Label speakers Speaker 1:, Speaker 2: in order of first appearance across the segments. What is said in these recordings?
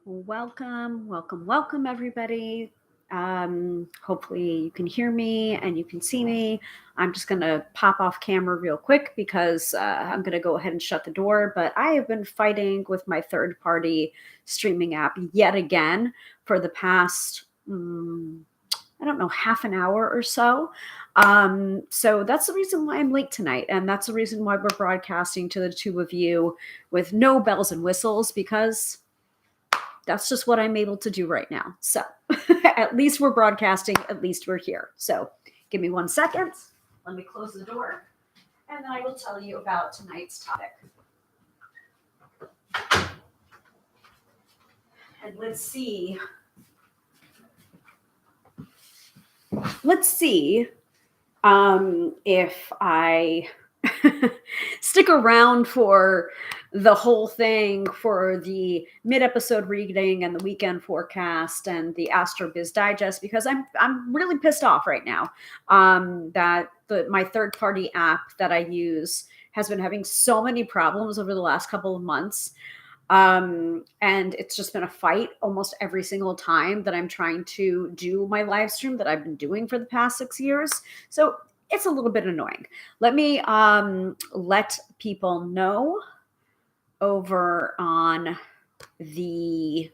Speaker 1: Welcome, everybody. Hopefully, you can hear me and you can see me. I'm just going to pop off camera real quick because I'm going to go ahead and shut the door. But I have been fighting with my third party streaming app yet again for the past, I don't know, half an hour or so. So that's the reason why I'm late tonight. And that's the reason why we're broadcasting to the two of you with no bells and whistles, because that's just what I'm able to do right now. So at least we're broadcasting, at least we're here. So give me 1 second. Let me close the door, and then I will tell you about tonight's topic. And let's see if I stick around for the whole thing, for the mid-episode reading and the weekend forecast and the Astro Biz Digest, because I'm really pissed off right now that my third-party app that I use has been having so many problems over the last couple of months. And it's just been a fight almost every single time that I'm trying to do my live stream that I've been doing for the past 6 years. So it's a little bit annoying. Let me let people know over on the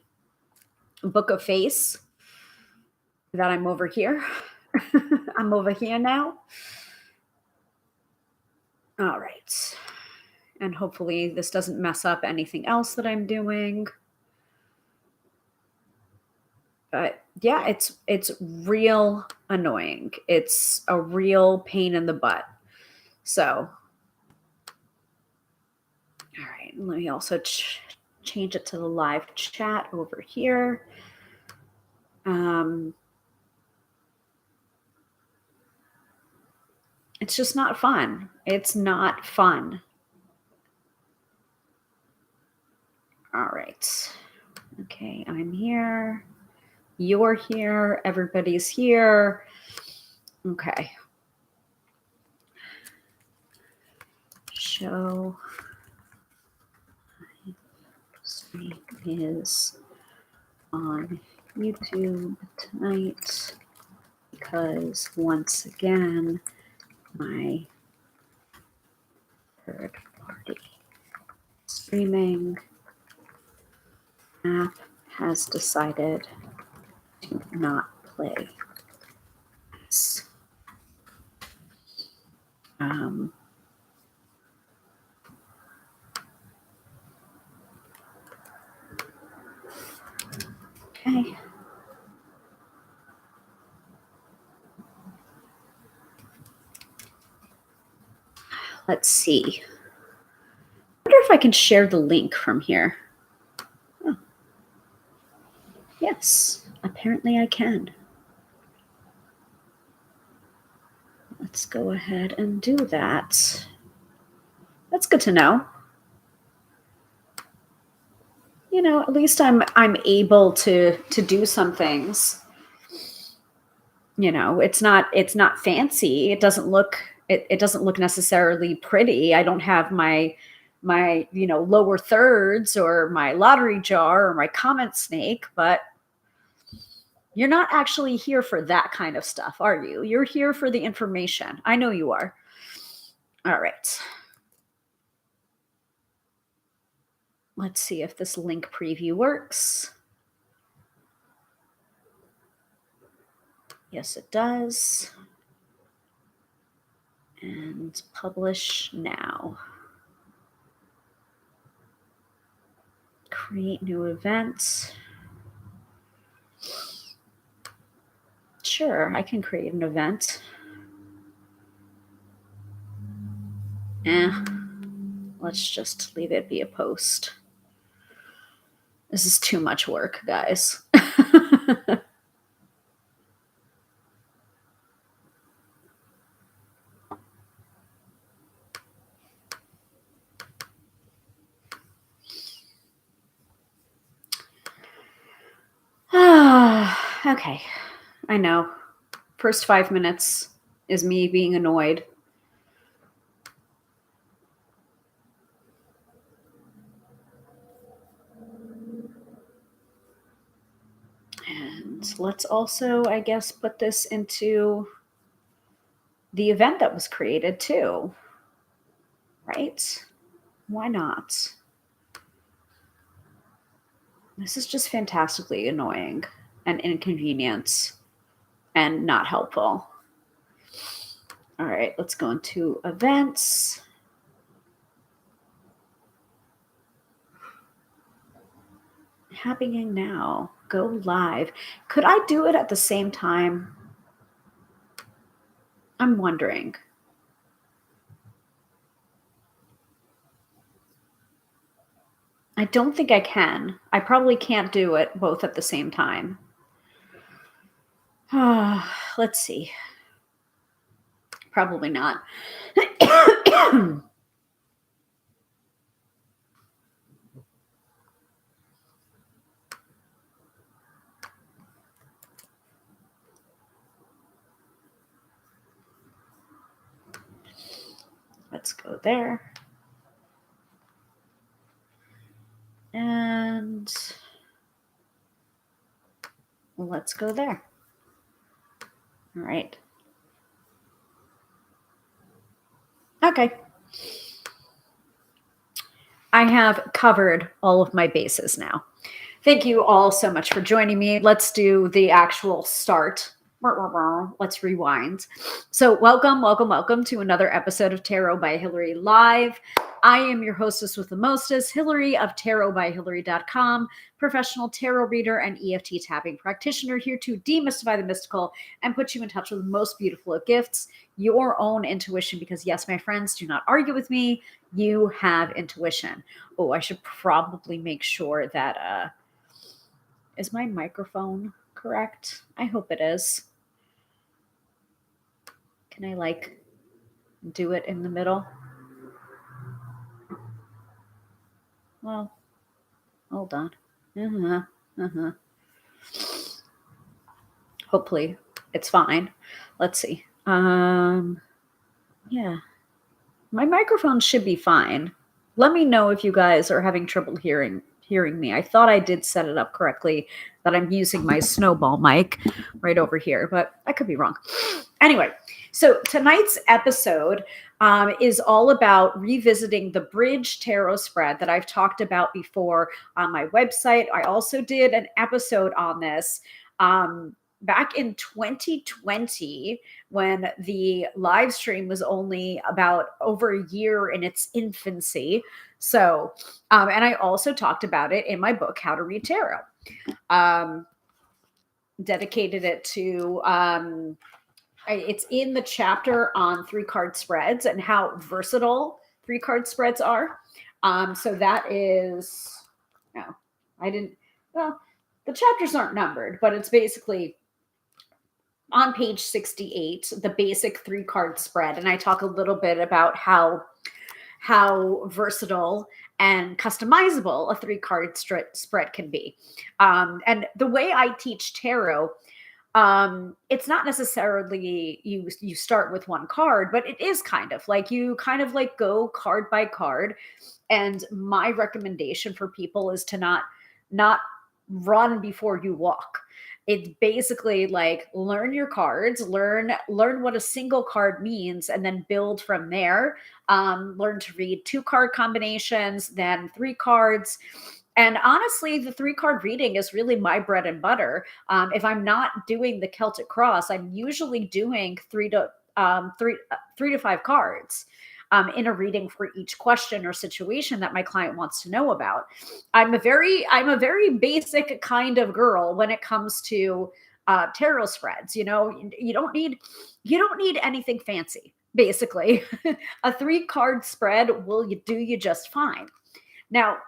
Speaker 1: Book of Face that I'm over here. I'm over here now. All right. And hopefully this doesn't mess up anything else that I'm doing. But yeah, it's real annoying. It's a real pain in the butt. So, all right, let me also change it to the live chat over here. It's just not fun. It's not fun. All right. Okay, I'm here. You're here. Everybody's here. Okay. Show stream is on YouTube tonight because once again, my third party streaming app has decided to not play this. Okay. Let's see. I wonder if I can share the link from here. Oh. Yes, apparently I can. Let's go ahead and do that. That's good to know. You know, at least I'm able to do some things. You know, it's not fancy. It doesn't look necessarily pretty. I don't have my lower thirds or my lottery jar or my comment snake, but you're not actually here for that kind of stuff, are you? You're here for the information. I know you are. All right. Let's see if this link preview works. Yes, it does. And publish now. Create new event. Sure, I can create an event. Let's just leave it be a post. This is too much work, guys. Okay, I know. First 5 minutes is me being annoyed. So let's also, I guess, put this into the event that was created too, right? Why not? This is just fantastically annoying and inconvenient and not helpful. All right, let's go into events. Happening now. Go live. Could I do it at the same time? I'm wondering. I don't think I can. I probably can't do it both at the same time. Let's see. Probably not. Let's go there. And let's go there. All right. Okay. I have covered all of my bases now. Thank you all so much for joining me. Let's do the actual start. Let's rewind. So welcome to another episode of Tarot by Hilary Live. I am your hostess with the mostest, Hilary of tarotbyhilary.com, professional tarot reader and EFT tapping practitioner, here to demystify the mystical and put you in touch with the most beautiful of gifts, your own intuition. Because yes, my friends, do not argue with me. You have intuition. Oh, I should probably make sure that is my microphone correct? I hope it is. Can I like do it in the middle? Well, hold on. Hopefully it's fine. Let's see. Yeah. My microphone should be fine. Let me know if you guys are having trouble hearing me. I thought I did set it up correctly, that I'm using my snowball mic right over here, but I could be wrong. Anyway, so tonight's episode is all about revisiting the Bridge Tarot spread that I've talked about before on my website. I also did an episode on this back in 2020, when the live stream was only about over a year in its infancy. So, and I also talked about it in my book, How to Read Tarot. Dedicated it to, it's in the chapter on 3-card spreads and how versatile 3-card spreads are. So that is, no, I didn't, well, the chapters aren't numbered, but it's basically on page 68, the basic 3-card spread. And I talk a little bit about how versatile and customizable a 3-card spread can be. And the way I teach tarot, it's not necessarily you start with one card, but it is kind of like you kind of like go card by card. And my recommendation for people is to not run before you walk. It's basically like learn your cards, learn what a single card means, and then build from there. Learn to read 2-card combinations, then 3 cards. And honestly, the 3-card reading is really my bread and butter. If I'm not doing the Celtic Cross, I'm usually doing 3 to 5 cards in a reading for each question or situation that my client wants to know about. I'm a very basic kind of girl when it comes to tarot spreads. You know, you don't need anything fancy. Basically, a 3-card spread will do you just fine. Now,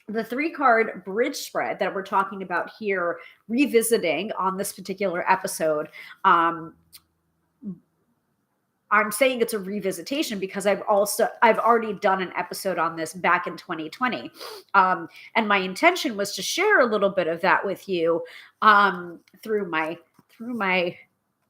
Speaker 1: the 3-card bridge spread that we're talking about here, revisiting on this particular episode, I'm saying it's a revisitation because I've already done an episode on this back in 2020. And my intention was to share a little bit of that with you through my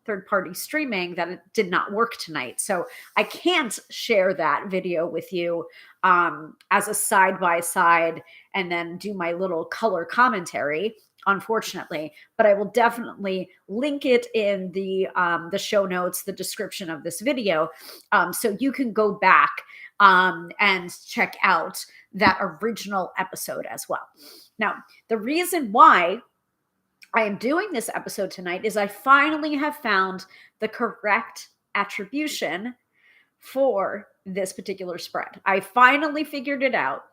Speaker 1: third-party streaming that it did not work tonight. So I can't share that video with you as a side-by-side and then do my little color commentary, unfortunately. But I will definitely link it in the show notes, the description of this video, so you can go back and check out that original episode as well. Now, the reason why I am doing this episode tonight is I finally have found the correct attribution for this particular spread. I finally figured it out.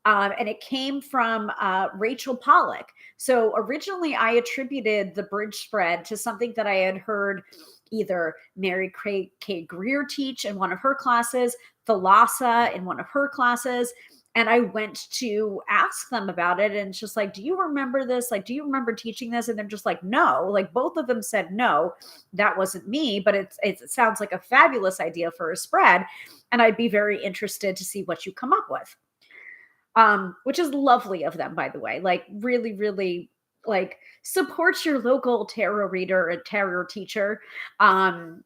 Speaker 1: And it came from Rachel Pollack. So originally I attributed the bridge spread to something that I had heard either Mary K. Greer teach in one of her classes, Thalassa in one of her classes. And I went to ask them about it. And it's just like, do you remember this? Like, do you remember teaching this? And they're just like, no. Like, both of them said, no, that wasn't me. But it sounds like a fabulous idea for a spread. And I'd be very interested to see what you come up with. Which is lovely of them, by the way. Like, really, really, like, support your local tarot reader and tarot teacher. And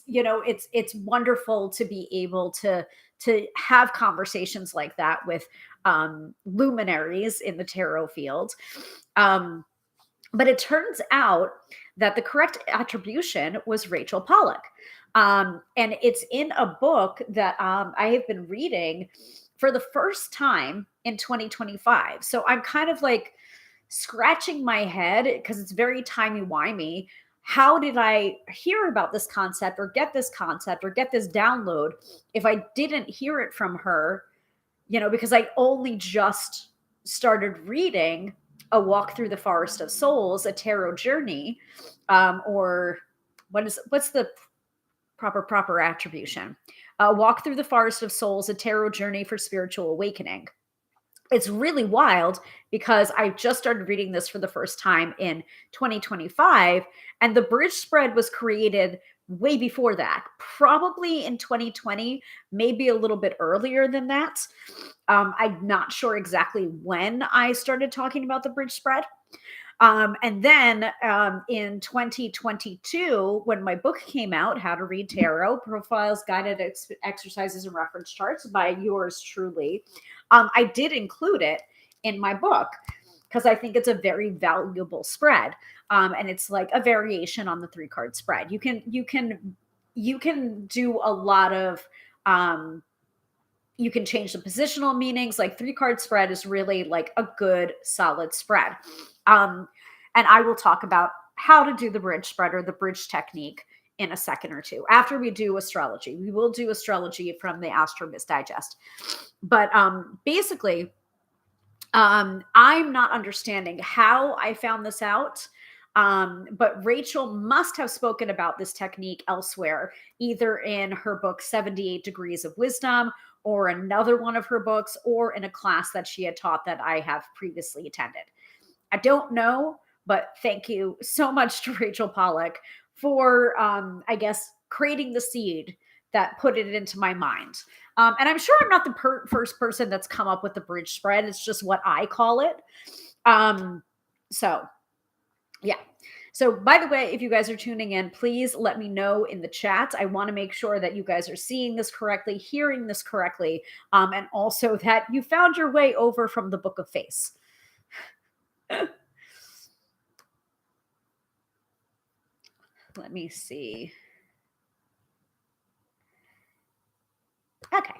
Speaker 1: you know, it's wonderful to be able to have conversations like that with luminaries in the tarot field. But it turns out that the correct attribution was Rachel Pollack. And it's in a book that I have been reading for the first time in 2025. So I'm kind of like scratching my head because it's very timey-wimey. How did I hear about this concept or get this concept or get this download if I didn't hear it from her, you know, because I only just started reading A Walk Through the Forest of Souls, A Tarot Journey, or what's the proper attribution? Walk Through the Forest of Souls, A Tarot Journey for Spiritual Awakening. It's really wild because I just started reading this for the first time in 2025, and the bridge spread was created way before that, probably in 2020, maybe a little bit earlier than that. I'm not sure exactly when I started talking about the bridge spread. And then in 2022, when my book came out, How to Read Tarot, Profiles, Guided Exercises, and Reference Charts by yours truly, I did include it in my book because I think it's a very valuable spread. And it's like a variation on the 3-card spread. You can do a lot of, you can change the positional meanings. Like 3-card spread is really like a good solid spread. And I will talk about how to do the bridge spread or the bridge technique in a second or two. After we do astrology, we will do astrology from the Astro-Biz Digest. But basically, I'm not understanding how I found this out. But Rachel must have spoken about this technique elsewhere, either in her book, 78 Degrees of Wisdom, or another one of her books, or in a class that she had taught that I have previously attended. I don't know, but thank you so much to Rachel Pollack for, I guess, creating the seed that put it into my mind. And I'm sure I'm not the first person that's come up with the bridge spread. It's just what I call it. So, yeah. So, by the way, if you guys are tuning in, please let me know in the chat. I want to make sure that you guys are seeing this correctly, hearing this correctly, and also that you found your way over from the Book of Face. Let me see. Okay.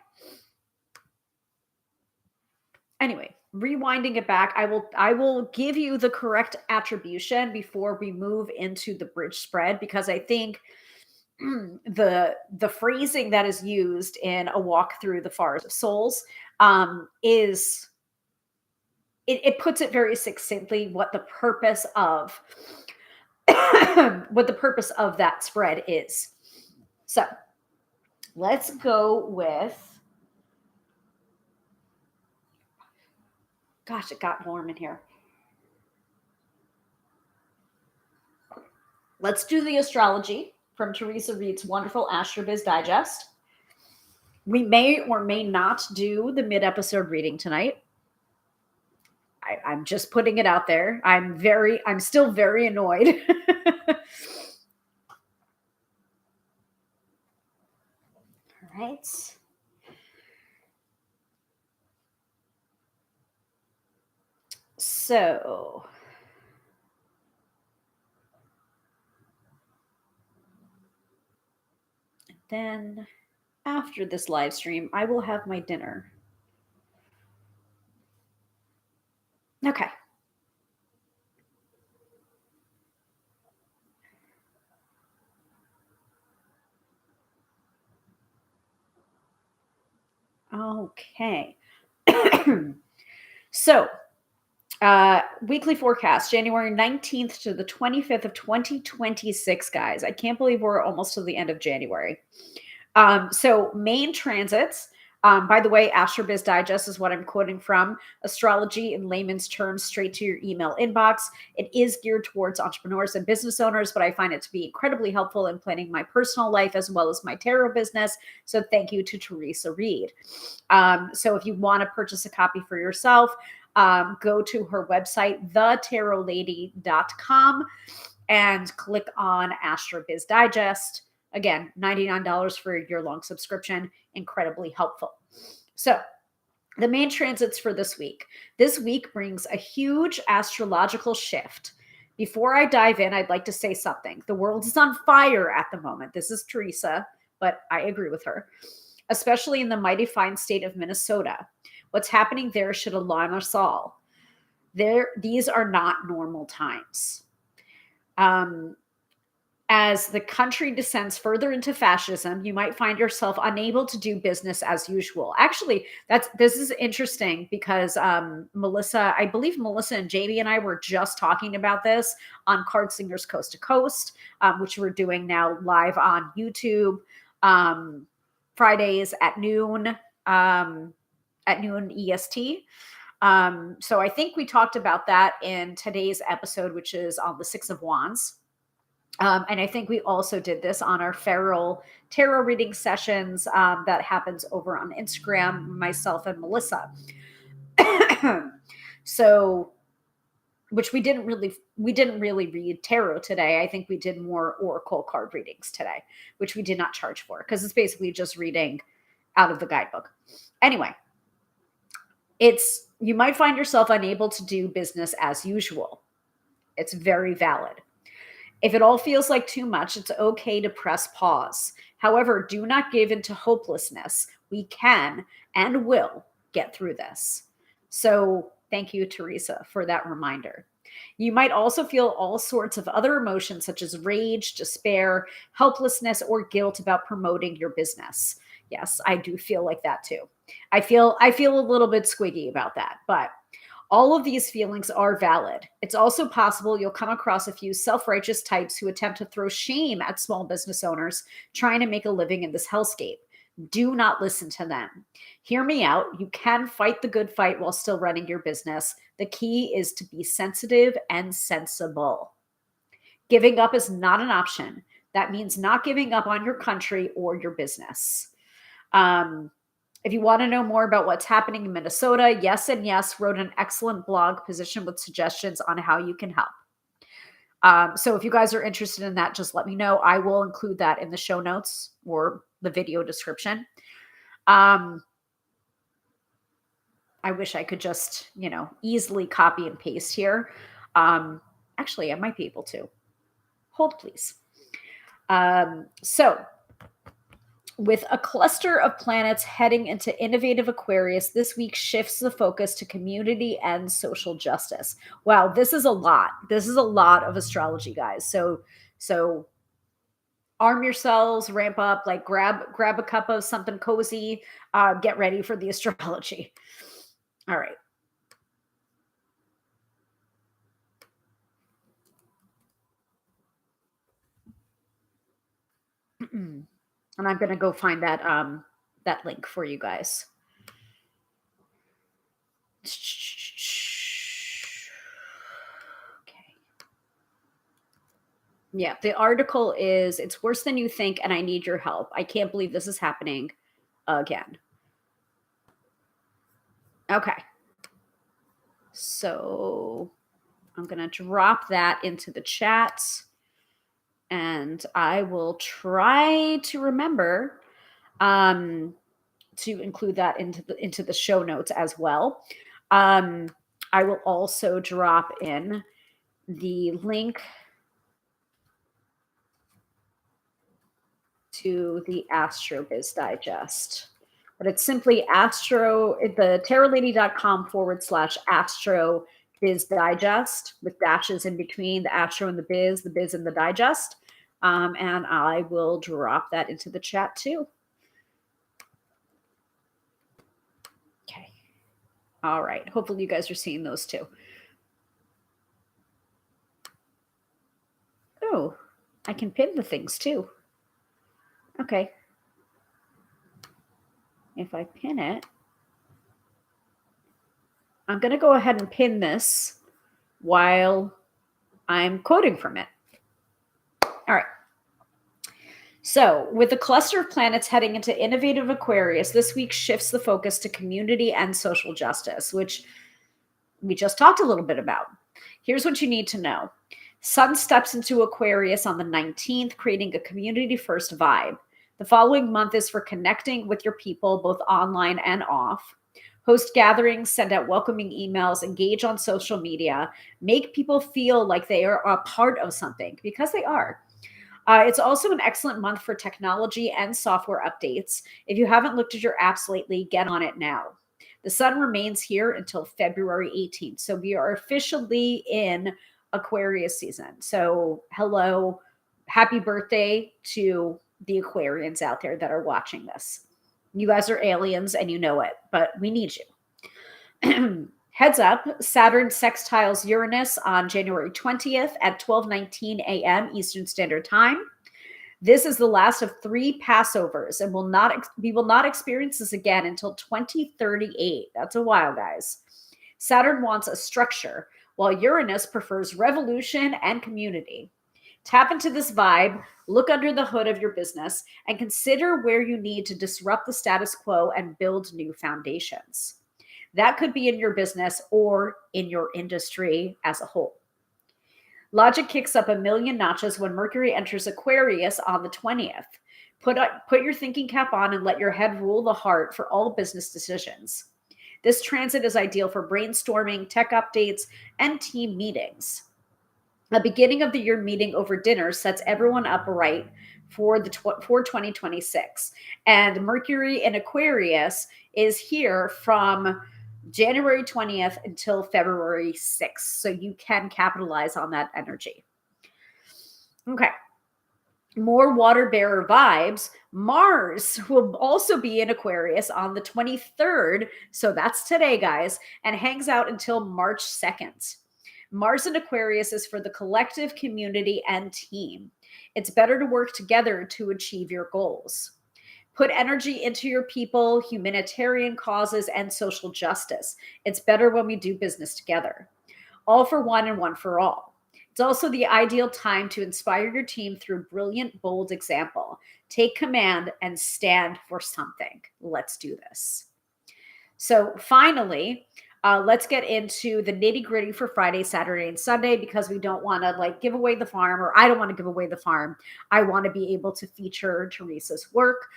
Speaker 1: Anyway, rewinding it back, I will give you the correct attribution before we move into the bridge spread, because I think the phrasing that is used in A Walk Through the Forest of Souls is it puts it very succinctly what the purpose of what the purpose of that spread is. So let's go with, gosh, it got warm in here. Let's do the astrology from Teresa Reed's wonderful Astro-Biz Digest. We may or may not do the mid-episode reading tonight. I'm just putting it out there. I'm still very annoyed right. So then after this live stream, I will have my dinner. Okay. Okay. So, weekly forecast, January 19th to the 25th of 2026, guys. I can't believe we're almost to the end of January. So main transits, by the way, AstroBiz Digest is what I'm quoting from. Astrology in layman's terms, straight to your email inbox. It is geared towards entrepreneurs and business owners, but I find it to be incredibly helpful in planning my personal life as well as my tarot business. So thank you to Teresa Reed. So if you want to purchase a copy for yourself, go to her website, thetarotlady.com, and click on AstroBiz Digest. Again, $99 for a year-long subscription, incredibly helpful. So the main transits for this week. This week brings a huge astrological shift. Before I dive in, I'd like to say something. The world is on fire at the moment. This is Teresa, but I agree with her, especially in the mighty fine state of Minnesota. What's happening there should alarm us all. These are not normal times. As the country descends further into fascism, you might find yourself unable to do business as usual. Actually, this is interesting because Melissa, I believe Melissa and Jamie and I were just talking about this on Card Singers Coast to Coast, which we're doing now live on YouTube Fridays at noon EST. So I think we talked about that in today's episode, which is on the Six of Wands. And I think we also did this on our feral tarot reading sessions that happens over on Instagram, myself and Melissa. So, which we didn't really read tarot today. I think we did more oracle card readings today, which we did not charge for because it's basically just reading out of the guidebook. Anyway, you might find yourself unable to do business as usual. It's very valid. If it all feels like too much, it's okay to press pause. However, do not give into hopelessness. We can and will get through this. So thank you, Teresa, for that reminder. You might also feel all sorts of other emotions such as rage, despair, helplessness, or guilt about promoting your business. Yes, I do feel like that too. I feel a little bit squiggy about that, but all of these feelings are valid. It's also possible you'll come across a few self-righteous types who attempt to throw shame at small business owners trying to make a living in this hellscape. Do not listen to them. Hear me out. You can fight the good fight while still running your business. The key is to be sensitive and sensible. Giving up is not an option. That means not giving up on your country or your business. If you want to know more about what's happening in Minnesota, Yes and Yes wrote an excellent blog position with suggestions on how you can help. So if you guys are interested in that, just let me know. I will include that in the show notes or the video description. I wish I could just, easily copy and paste here. Actually, I might be able to. Hold, please. So with a cluster of planets heading into innovative Aquarius, this week shifts the focus to community and social justice. Wow, this is a lot. This is a lot of astrology, guys. So arm yourselves, ramp up, like grab a cup of something cozy, get ready for the astrology. All right. And I'm going to go find that link for you guys. Okay. Yeah, the article is "It's worse than you think and I need your help. I can't believe this is happening again." Okay. So I'm going to drop that into the chat and I will try to remember to include that into the show notes as well. I will also drop in the link to the Astro Biz Digest. But it's simply the tarolady.com/Astro Biz Digest with dashes in between the Astro and the Biz and the Digest. And I will drop that into the chat too. Okay. All right. Hopefully you guys are seeing those too. Oh, I can pin the things too. Okay. If I pin it, I'm going to go ahead and pin this while I'm quoting from it. All right. So, with the cluster of planets heading into innovative Aquarius, this week shifts the focus to community and social justice, which we just talked a little bit about. Here's what you need to know. Sun steps into Aquarius on the 19th, creating a community-first vibe. The following month is for connecting with your people, both online and off. Host gatherings, send out welcoming emails, engage on social media, make people feel like they are a part of something, because they are. It's also an excellent month for technology and software updates. If you haven't looked at your apps lately, get on it now. The sun remains here until February 18th. So we are officially in Aquarius season. So hello, happy birthday to the Aquarians out there that are watching this. You guys are aliens and you know it, but we need you. Heads up, Saturn sextiles Uranus on January 20th at 12:19 a.m. Eastern Standard Time. This is the last of 3 Passovers, and we will not experience this again until 2038. That's a while, guys. Saturn wants a structure, while Uranus prefers revolution and community. Tap into this vibe, look under the hood of your business, and consider where you need to disrupt the status quo and build new foundations. That could be in your business or in your industry as a whole. Logic kicks up a million notches when Mercury enters Aquarius on the 20th. Put your thinking cap on and let your head rule the heart for all business decisions. This transit is ideal for brainstorming, tech updates, and team meetings. A beginning of the year meeting over dinner sets everyone up right for 2026. And Mercury in Aquarius is here from January 20th until February 6th. So you can capitalize on that energy. Okay. More water bearer vibes. Mars will also be in Aquarius on the 23rd. So that's today, guys, and hangs out until March 2nd. Mars in Aquarius is for the collective, community, and team. It's better to work together to achieve your goals. Put energy into your people, humanitarian causes, and social justice. It's better when we do business together. All for one and one for all. It's also the ideal time to inspire your team through brilliant, bold example. Take command and stand for something. Let's do this. So finally, let's get into the nitty gritty for Friday, Saturday, and Sunday, because we don't want to give away the farm, or I don't want to give away the farm. I want to be able to feature Teresa's work,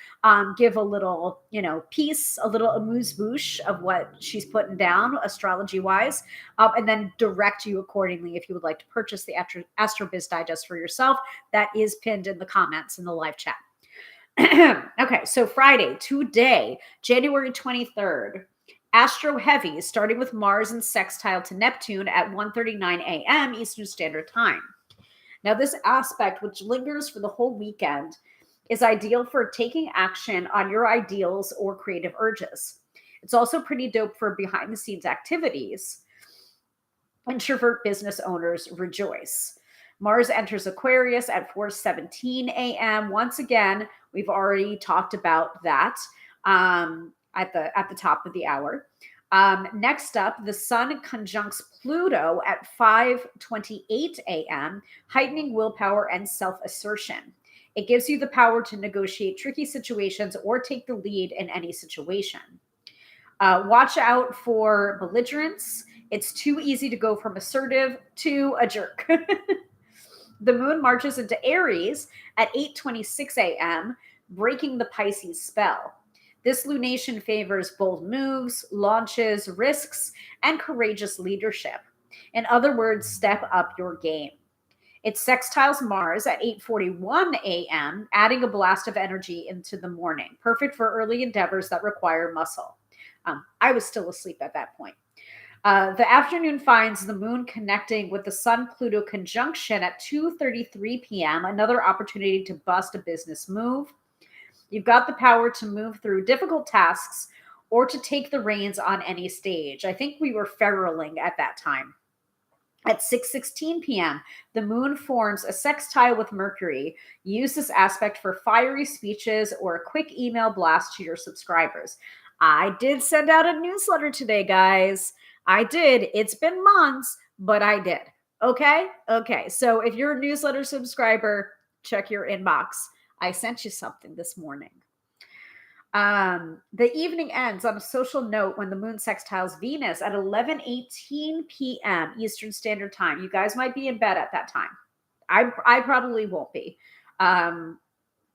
Speaker 1: give a little, piece, a little amuse-bouche of what she's putting down astrology wise, and then direct you accordingly if you would like to purchase the Astro Biz Digest for yourself. That is pinned in the comments in the live chat. Okay, so Friday, today, January 23rd, Astro Heavy, starting with Mars and sextile to Neptune at 1:39 a.m. Eastern Standard Time. Now, this aspect, which lingers for the whole weekend, is ideal for taking action on your ideals or creative urges. It's also pretty dope for behind-the-scenes activities. Introvert business owners rejoice. Mars enters Aquarius at 4:17 a.m. Once again, we've already talked about that. At the top of the hour. Next up, the Sun conjuncts Pluto at 5:28 a.m., heightening willpower and self-assertion. It gives you the power to negotiate tricky situations or take the lead in any situation. Watch out for belligerence. It's too easy to go from assertive to a jerk. The moon marches into Aries at 8:26 a.m., breaking the Pisces spell. This lunation favors bold moves, launches, risks, and courageous leadership. In other words, step up your game. It sextiles Mars at 8:41 a.m., adding a blast of energy into the morning, perfect for early endeavors that require muscle. I was still asleep at that point. The afternoon finds the moon connecting with the Sun-Pluto conjunction at 2:33 p.m., another opportunity to bust a business move. You've got the power to move through difficult tasks or to take the reins on any stage. I think we were feruling at that time. At 6:16 p.m., the moon forms a sextile with Mercury. Use this aspect for fiery speeches or a quick email blast to your subscribers. I did send out a newsletter today, guys. I did. It's been months, but I did. Okay? Okay. So if you're a newsletter subscriber, check your inbox. I sent you something this morning. The evening ends on a social note when the moon sextiles Venus at 11:18 p.m. Eastern Standard Time. You guys might be in bed at that time. I probably won't be.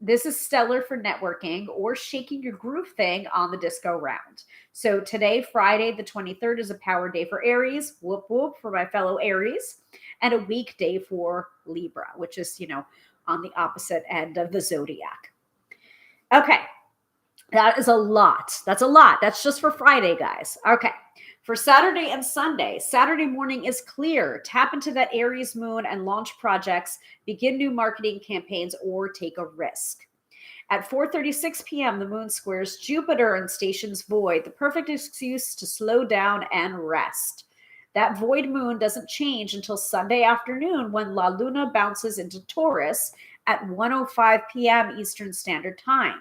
Speaker 1: This is stellar for networking or shaking your groove thing on the disco round. So today, Friday the 23rd, is a power day for Aries. Whoop whoop for my fellow Aries. And a weekday for Libra, which is, on the opposite end of the zodiac. Okay. That is a lot. That's a lot. That's just for Friday, guys. Okay. For Saturday and Sunday, Saturday morning is clear. Tap into that Aries moon and launch projects, begin new marketing campaigns, or take a risk. At 4:36 p.m., the moon squares Jupiter and stations void, the perfect excuse to slow down and rest. That void moon doesn't change until Sunday afternoon when La Luna bounces into Taurus at 1:05 p.m. Eastern Standard Time.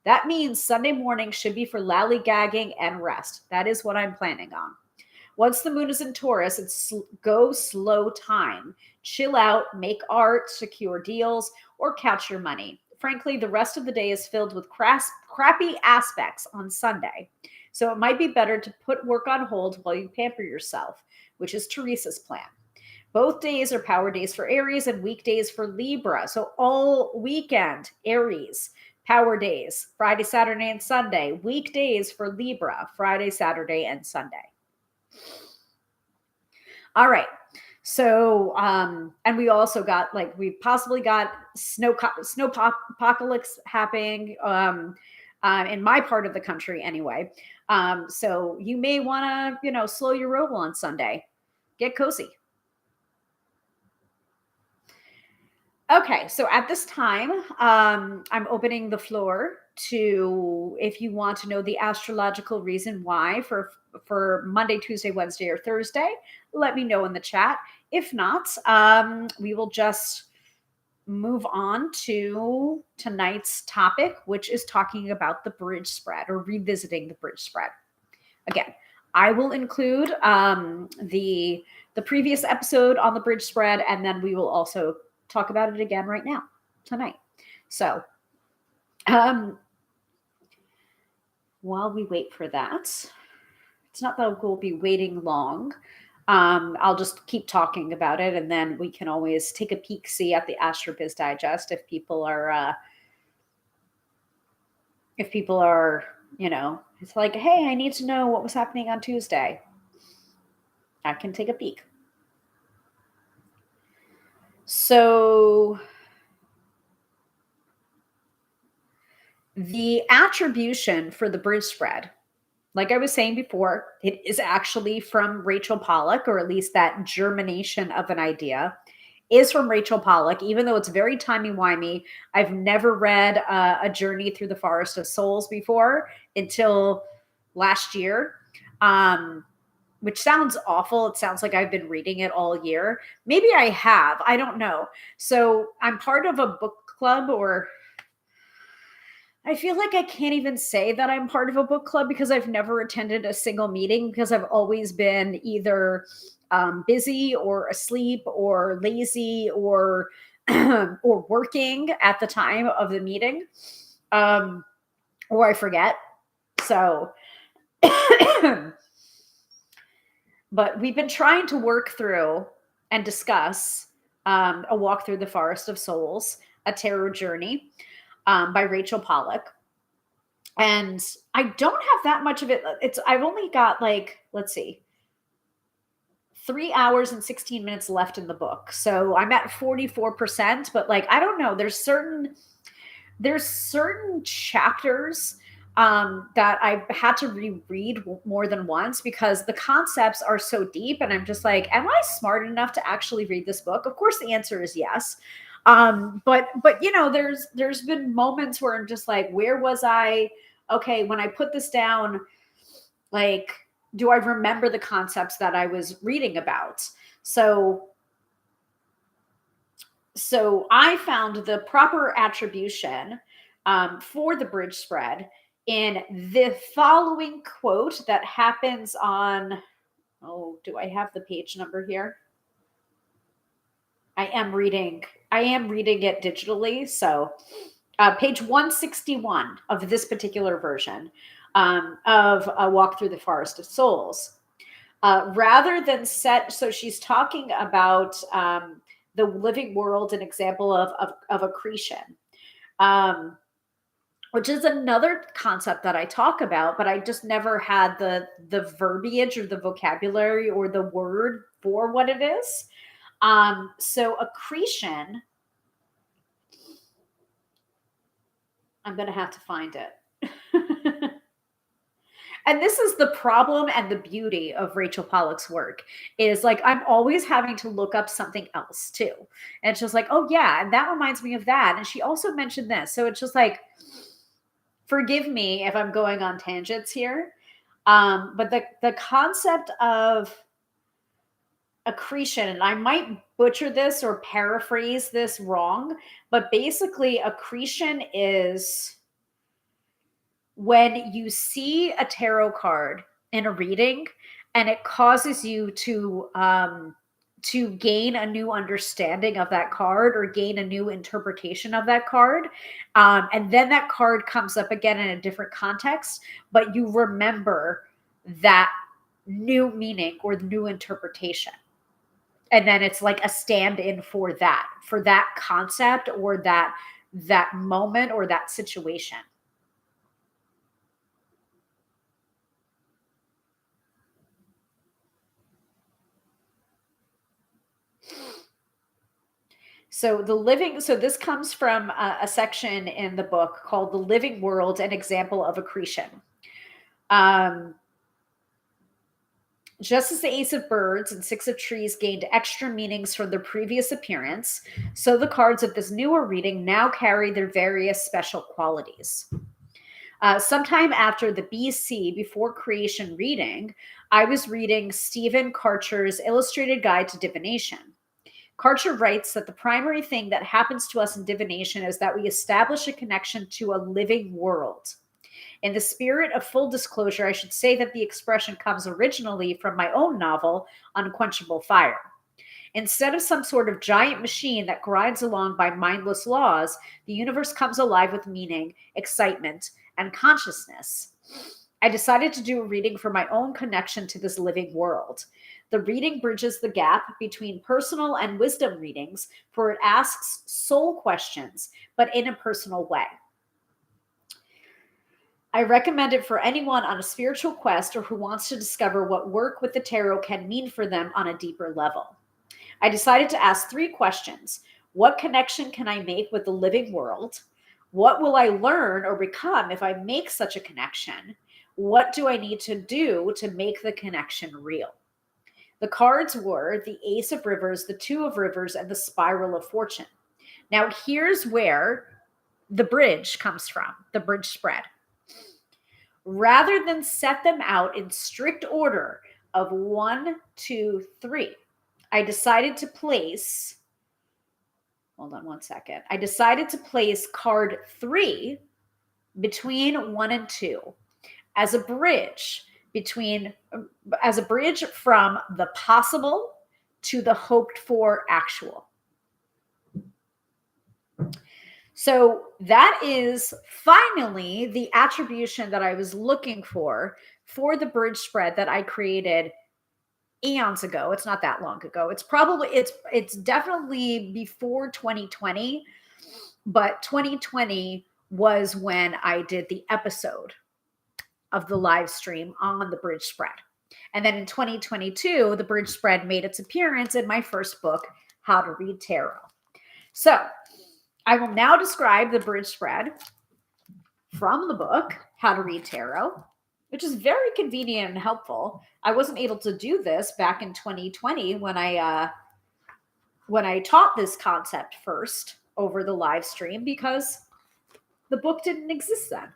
Speaker 1: That means Sunday morning should be for lollygagging and rest. That is what I'm planning on. Once the moon is in Taurus, it's go slow time. Chill out, make art, secure deals, or count your money. Frankly, the rest of the day is filled with crappy aspects on Sunday. So it might be better to put work on hold while you pamper yourself, which is Teresa's plan. Both days are power days for Aries and weekdays for Libra. So all weekend, Aries. Power days, Friday, Saturday, and Sunday. Weekdays for Libra, Friday, Saturday, and Sunday. All right. So, and we also got, we possibly got snow apocalypse happening in my part of the country anyway. So you may want to, slow your roll on Sunday. Get cozy. Okay, so at this time, I'm opening the floor to, if you want to know the astrological reason why for Monday, Tuesday, Wednesday, or Thursday, let me know in the chat. If not, we will just move on to tonight's topic, which is talking about the bridge spread or revisiting the bridge spread. Again, I will include the previous episode on the bridge spread, and then we will also talk about it again right now, tonight. So, while we wait for that, it's not that we'll be waiting long. I'll just keep talking about it, and then we can always take a peek-see at the AstroBiz Digest if people are, it's like, hey, I need to know what was happening on Tuesday. I can take a peek. So the attribution for the bridge spread, like I was saying before, it is actually from Rachel Pollack, or at least that germination of an idea is from Rachel Pollack, even though it's very timey-wimey. I've never read A Journey Through the Forest of Souls before until last year. Which sounds awful. It sounds like I've been reading it all year. Maybe I have. I don't know. So I'm part of a book club, or I feel like I can't even say that I'm part of a book club because I've never attended a single meeting because I've always been either busy or asleep or lazy or or working at the time of the meeting, or I forget. So but we've been trying to work through and discuss A Walk Through the Forest of Souls, a tarot journey. by Rachel Pollack. And I don't have that much of it. I've only got like, let's see, 3 hours and 16 minutes left in the book. So I'm at 44%, but like, I don't know. There's certain chapters that I've had to reread more than once because the concepts are so deep. And I'm just like, am I smart enough to actually read this book? Of course, the answer is yes. But you know, there's been moments where I'm just like, where was I? Okay, when I put this down, like, do I remember the concepts that I was reading about? So I found the proper attribution for the bridge spread in the following quote that happens on, oh, do I have the page number here? I am reading it digitally. So page 161 of this particular version of A Walk Through the Forest of Souls. Rather than so she's talking about the living world, an example of accretion, which is another concept that I talk about, but I just never had the verbiage or the vocabulary or the word for what it is. So accretion, I'm going to have to find it. And this is the problem and the beauty of Rachel Pollack's work is like, I'm always having to look up something else too. And it's just like, oh yeah, and that reminds me of that. And she also mentioned this. So it's just like, forgive me if I'm going on tangents here. But the concept of accretion, and I might butcher this or paraphrase this wrong, but basically accretion is when you see a tarot card in a reading and it causes you to gain a new understanding of that card or gain a new interpretation of that card, and then that card comes up again in a different context, but you remember that new meaning or the new interpretation, and then it's like a stand-in for that concept or that moment or that situation. So this comes from a section in the book called The Living World, an Example of Accretion. Just as the Ace of Birds and Six of Trees gained extra meanings from their previous appearance, so the cards of this newer reading now carry their various special qualities. Sometime after the BC, Before Creation reading, I was reading Stephen Karcher's Illustrated Guide to Divination. Karcher writes that the primary thing that happens to us in divination is that we establish a connection to a living world. In the spirit of full disclosure, I should say that the expression comes originally from my own novel, Unquenchable Fire. Instead of some sort of giant machine that grinds along by mindless laws, the universe comes alive with meaning, excitement, and consciousness. I decided to do a reading for my own connection to this living world. The reading bridges the gap between personal and wisdom readings, for it asks soul questions, but in a personal way. I recommend it for anyone on a spiritual quest or who wants to discover what work with the tarot can mean for them on a deeper level. I decided to ask 3 questions. What connection can I make with the living world? What will I learn or become if I make such a connection? What do I need to do to make the connection real? The cards were the Ace of Rivers, the Two of Rivers, and the Spiral of Fortune. Now, here's where the bridge comes from, the bridge spread. Rather than set them out in strict order of 1, 2, 3, I decided to place, hold on one second. I decided to place card 3 between 1 and 2 as a bridge from the possible to the hoped for actual. So that is finally the attribution that I was looking for the bridge spread that I created eons ago. It's not that long ago. It's definitely before 2020, but 2020 was when I did the episode of the live stream on the bridge spread. And then in 2022, the bridge spread made its appearance in my first book, How to Read Tarot. So I will now describe the bridge spread from the book, How to Read Tarot, which is very convenient and helpful. I wasn't able to do this back in 2020 when I taught this concept first over the live stream because the book didn't exist then.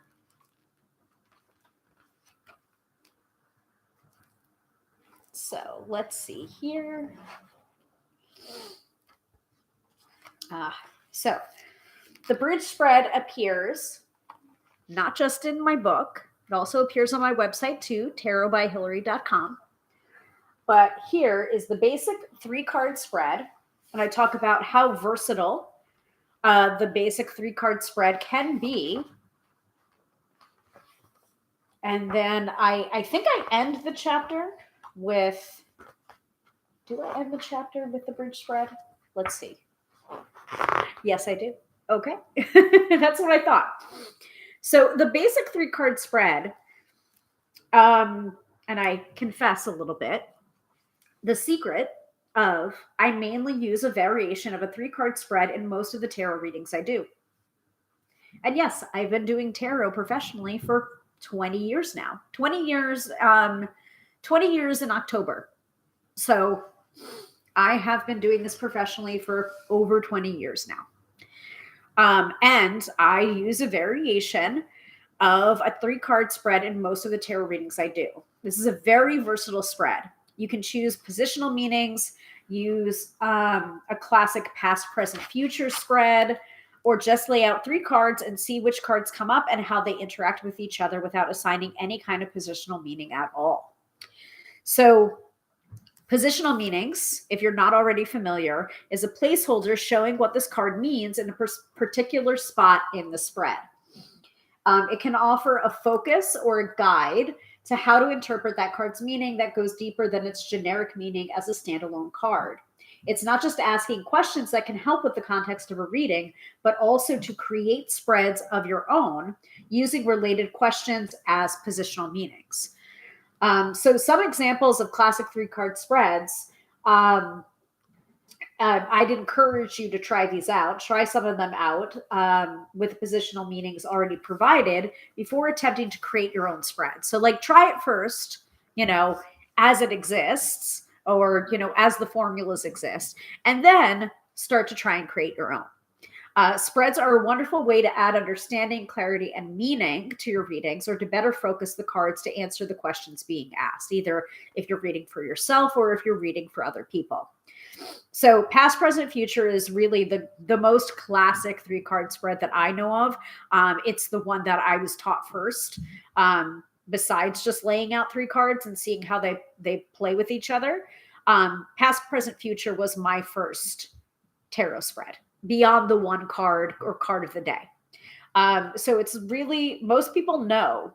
Speaker 1: So let's see here. So the bridge spread appears not just in my book, it also appears on my website too, tarotbyhilary.com. But here is the basic 3-card spread. And I talk about how versatile the basic 3-card spread can be. And then I think I end the chapter with, do I end the chapter with the bridge spread? Let's see. Yes, I do. Okay. That's what I thought. So the basic 3-card spread, and I confess a little bit, the secret of I mainly use a variation of a 3-card spread in most of the tarot readings I do. And yes, I've been doing tarot professionally for 20 years now. 20 years in October. So I have been doing this professionally for over 20 years now. And I use a variation of a 3-card spread in most of the tarot readings I do. This is a very versatile spread. You can choose positional meanings, use a classic past, present, future spread, or just lay out 3 cards and see which cards come up and how they interact with each other without assigning any kind of positional meaning at all. So positional meanings, if you're not already familiar, is a placeholder showing what this card means in a particular spot in the spread. It can offer a focus or a guide to how to interpret that card's meaning that goes deeper than its generic meaning as a standalone card. It's not just asking questions that can help with the context of a reading, but also to create spreads of your own using related questions as positional meanings. So some examples of classic 3-card spreads, I'd encourage you to try these out. Try some of them out with positional meanings already provided before attempting to create your own spread. So like try it first, as it exists or, as the formulas exist, and then start to try and create your own. Spreads are a wonderful way to add understanding, clarity, and meaning to your readings or to better focus the cards to answer the questions being asked, either if you're reading for yourself or if you're reading for other people. So past, present, future is really the most classic 3-card spread that I know of. It's the one that I was taught first, besides just laying out 3 cards and seeing how they play with each other. Past, present, future was my first tarot spread beyond the 1 card or card of the day. So it's really, most people know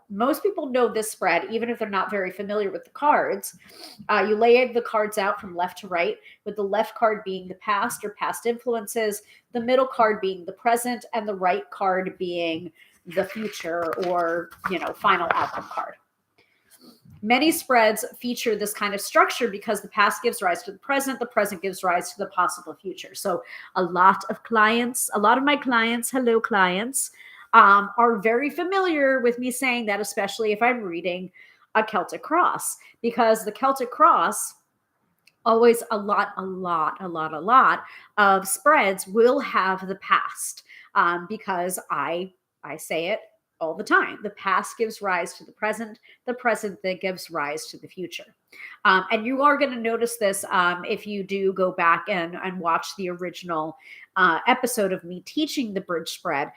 Speaker 1: this spread, even if they're not very familiar with the cards. You lay the cards out from left to right, with the left card being the past or past influences, the middle card being the present, and the right card being the future or, final outcome card. Many spreads feature this kind of structure because the past gives rise to the present gives rise to the possible future. So a lot of my clients, hello clients, are very familiar with me saying that, especially if I'm reading a Celtic cross, because the Celtic cross, always a lot of spreads will have the past, because I say it all the time. The past gives rise to the present that gives rise to the future. And you are going to notice this if you do go back and watch the original episode of me teaching the bridge spread,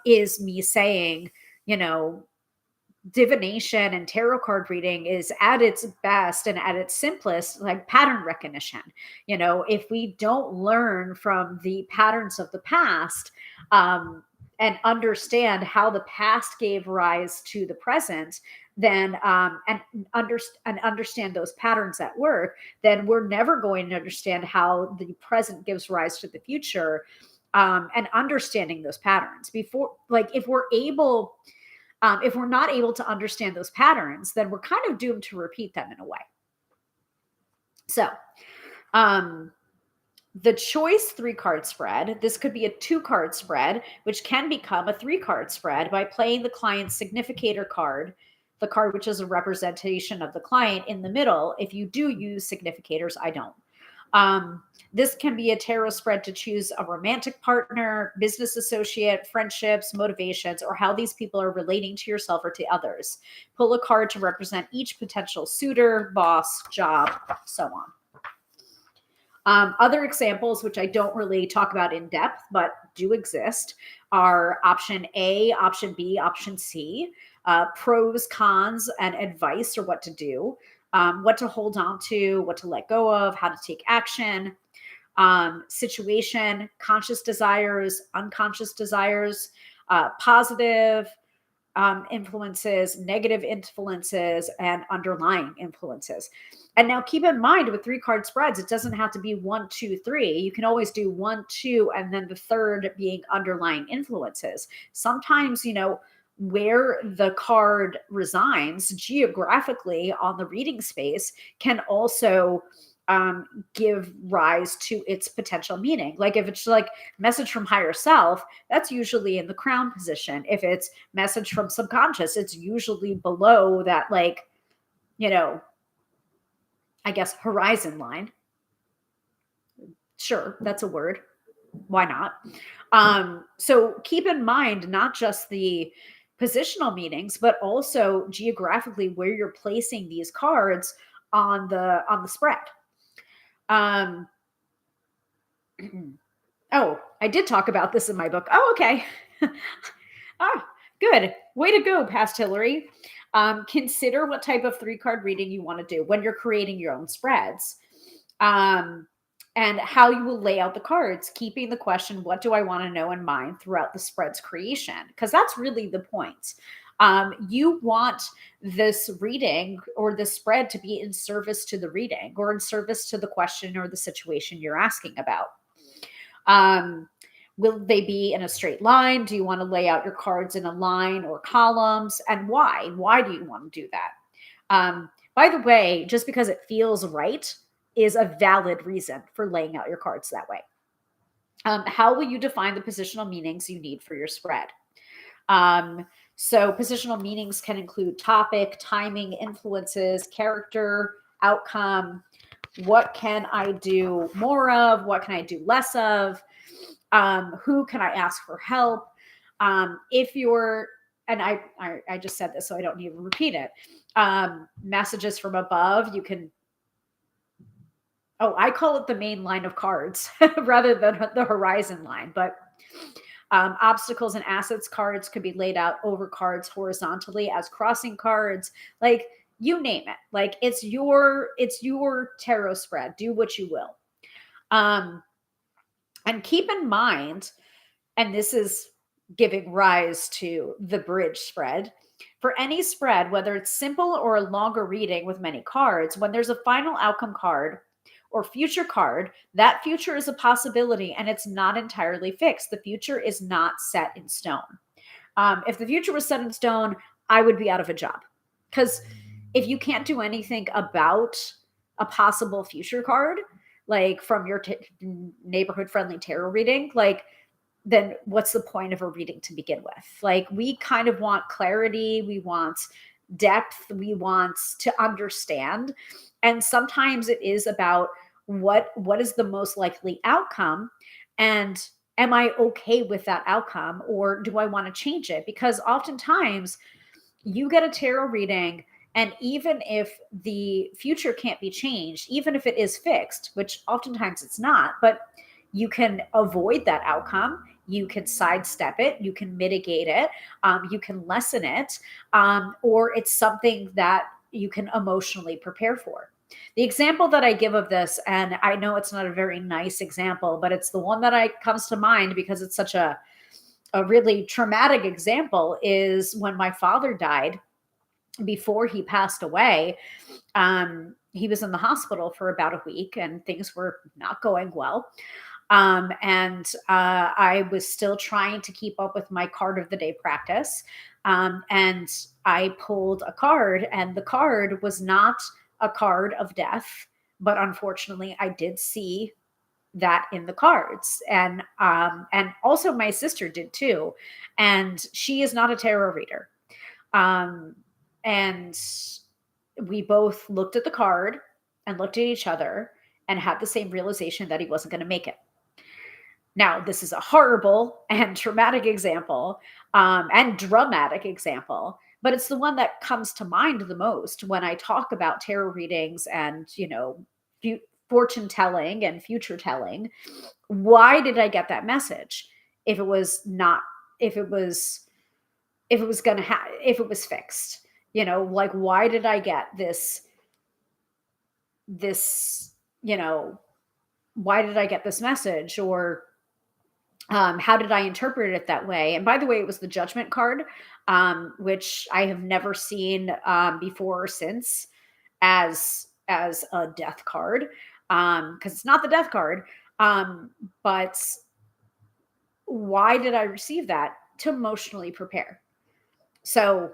Speaker 1: is me saying, divination and tarot card reading is at its best and at its simplest, like pattern recognition. If we don't learn from the patterns of the past, and understand how the past gave rise to the present, then and understand those patterns at work, then we're never going to understand how the present gives rise to the future, and understanding those patterns before, like, if we're able, if we're not able to understand those patterns, then we're kind of doomed to repeat them in a way. So, um, the choice 3-card spread, this could be a 2-card spread, which can become a 3-card spread by playing the client's significator card, the card which is a representation of the client, in the middle. If you do use significators, I don't. This can be a tarot spread to choose a romantic partner, business associate, friendships, motivations, or how these people are relating to yourself or to others. Pull a card to represent each potential suitor, boss, job, so on. Other examples, which I don't really talk about in depth, but do exist, are option A, option B, option C, pros, cons, and advice, or what to do, what to hold on to, what to let go of, how to take action, situation, conscious desires, unconscious desires, positive influences, negative influences, and underlying influences. And now keep in mind, with 3-card spreads, it doesn't have to be 1, 2, 3. You can always do 1, 2, and then the third being underlying influences. Sometimes, where the card resides geographically on the reading space can also give rise to its potential meaning. Like if it's like message from higher self, that's usually in the crown position. If it's message from subconscious, it's usually below that, like, I guess horizon line. Sure, that's a word. Why not? So keep in mind not just the positional meanings, but also geographically where you're placing these cards on the spread. Oh, I did talk about this in my book. Oh, okay. Good. Way to go, past Hilary. Consider what type of 3-card reading you want to do when you're creating your own spreads. And how you will lay out the cards, keeping the question, what do I want to know, in mind throughout the spread's creation? Because that's really the point. You want this reading or the spread to be in service to the reading, or in service to the question or the situation you're asking about. Will they be in a straight line? Do you want to lay out your cards in a line or columns? And why? Why do you want to do that? By the way, just because it feels right is a valid reason for laying out your cards that way. How will you define the positional meanings you need for your spread? So positional meanings can include topic, timing, influences, character, outcome. What can I do more of? What can I do less of? Who can I ask for help? If you're, and I just said this, so I don't need to repeat it. Messages from above, you can, I call it the main line of cards rather than the horizon line, but obstacles and assets cards could be laid out over cards horizontally as crossing cards, like you name it. Like it's your tarot spread. Do what you will. And keep in mind, and this is giving rise to the bridge spread, for any spread, whether it's simple or a longer reading with many cards, when there's a final outcome card or future card, that future is a possibility and it's not entirely fixed. The future is not set in stone. If the future was set in stone, I would be out of a job. Because if you can't do anything about a possible future card, like from your neighborhood friendly tarot reading, like, then what's the point of a reading to begin with? Like, we kind of want clarity. We want depth. We want to understand. And sometimes it is about what is the most likely outcome, and am I okay with that outcome, or do I want to change it? Because oftentimes you get a tarot reading, and even if the future can't be changed, even if it is fixed, which oftentimes it's not, but you can avoid that outcome. You can sidestep it. You can mitigate it. You can lessen it. Or it's something that you can emotionally prepare for. The example that I give of this, and I know it's not a very nice example, but it's the one that comes to mind because it's such a really traumatic example, is when my father died. Before he passed away, he was in the hospital for about a week and things were not going well. I was still trying to keep up with my card of the day practice. And I pulled a card, and the card was not a card of death, but unfortunately, I did see that in the cards, and also my sister did too, and she is not a tarot reader. And we both looked at the card and looked at each other and had the same realization that he wasn't going to make it. Now, this is a horrible and traumatic example, and dramatic example, but it's the one that comes to mind the most when I talk about tarot readings and, fortune telling and future telling. Why did I get that message? If it was not, if it was, if it was going to if it was fixed, like, why did I get this, why did I get this message? Or, how did I interpret it that way? And by the way, it was the Judgment card, which I have never seen before or since as a death card, because it's not the death card. But why did I receive that? To emotionally prepare. So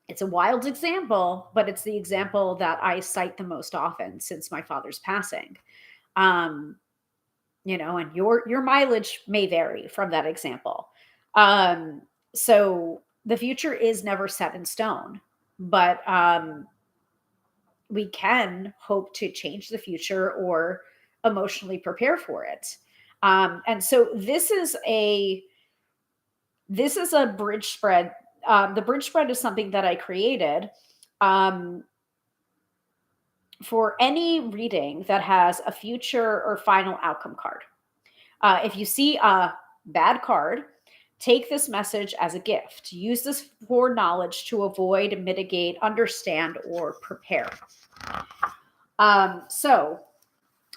Speaker 1: it's a wild example, but it's the example that I cite the most often since my father's passing. And your mileage may vary from that example. So the future is never set in stone, but we can hope to change the future or emotionally prepare for it. And so this is a bridge spread. The bridge spread is something that I created for any reading that has a future or final outcome card. If you see a bad card, take this message as a gift. Use this for knowledge to avoid, mitigate, understand, or prepare. So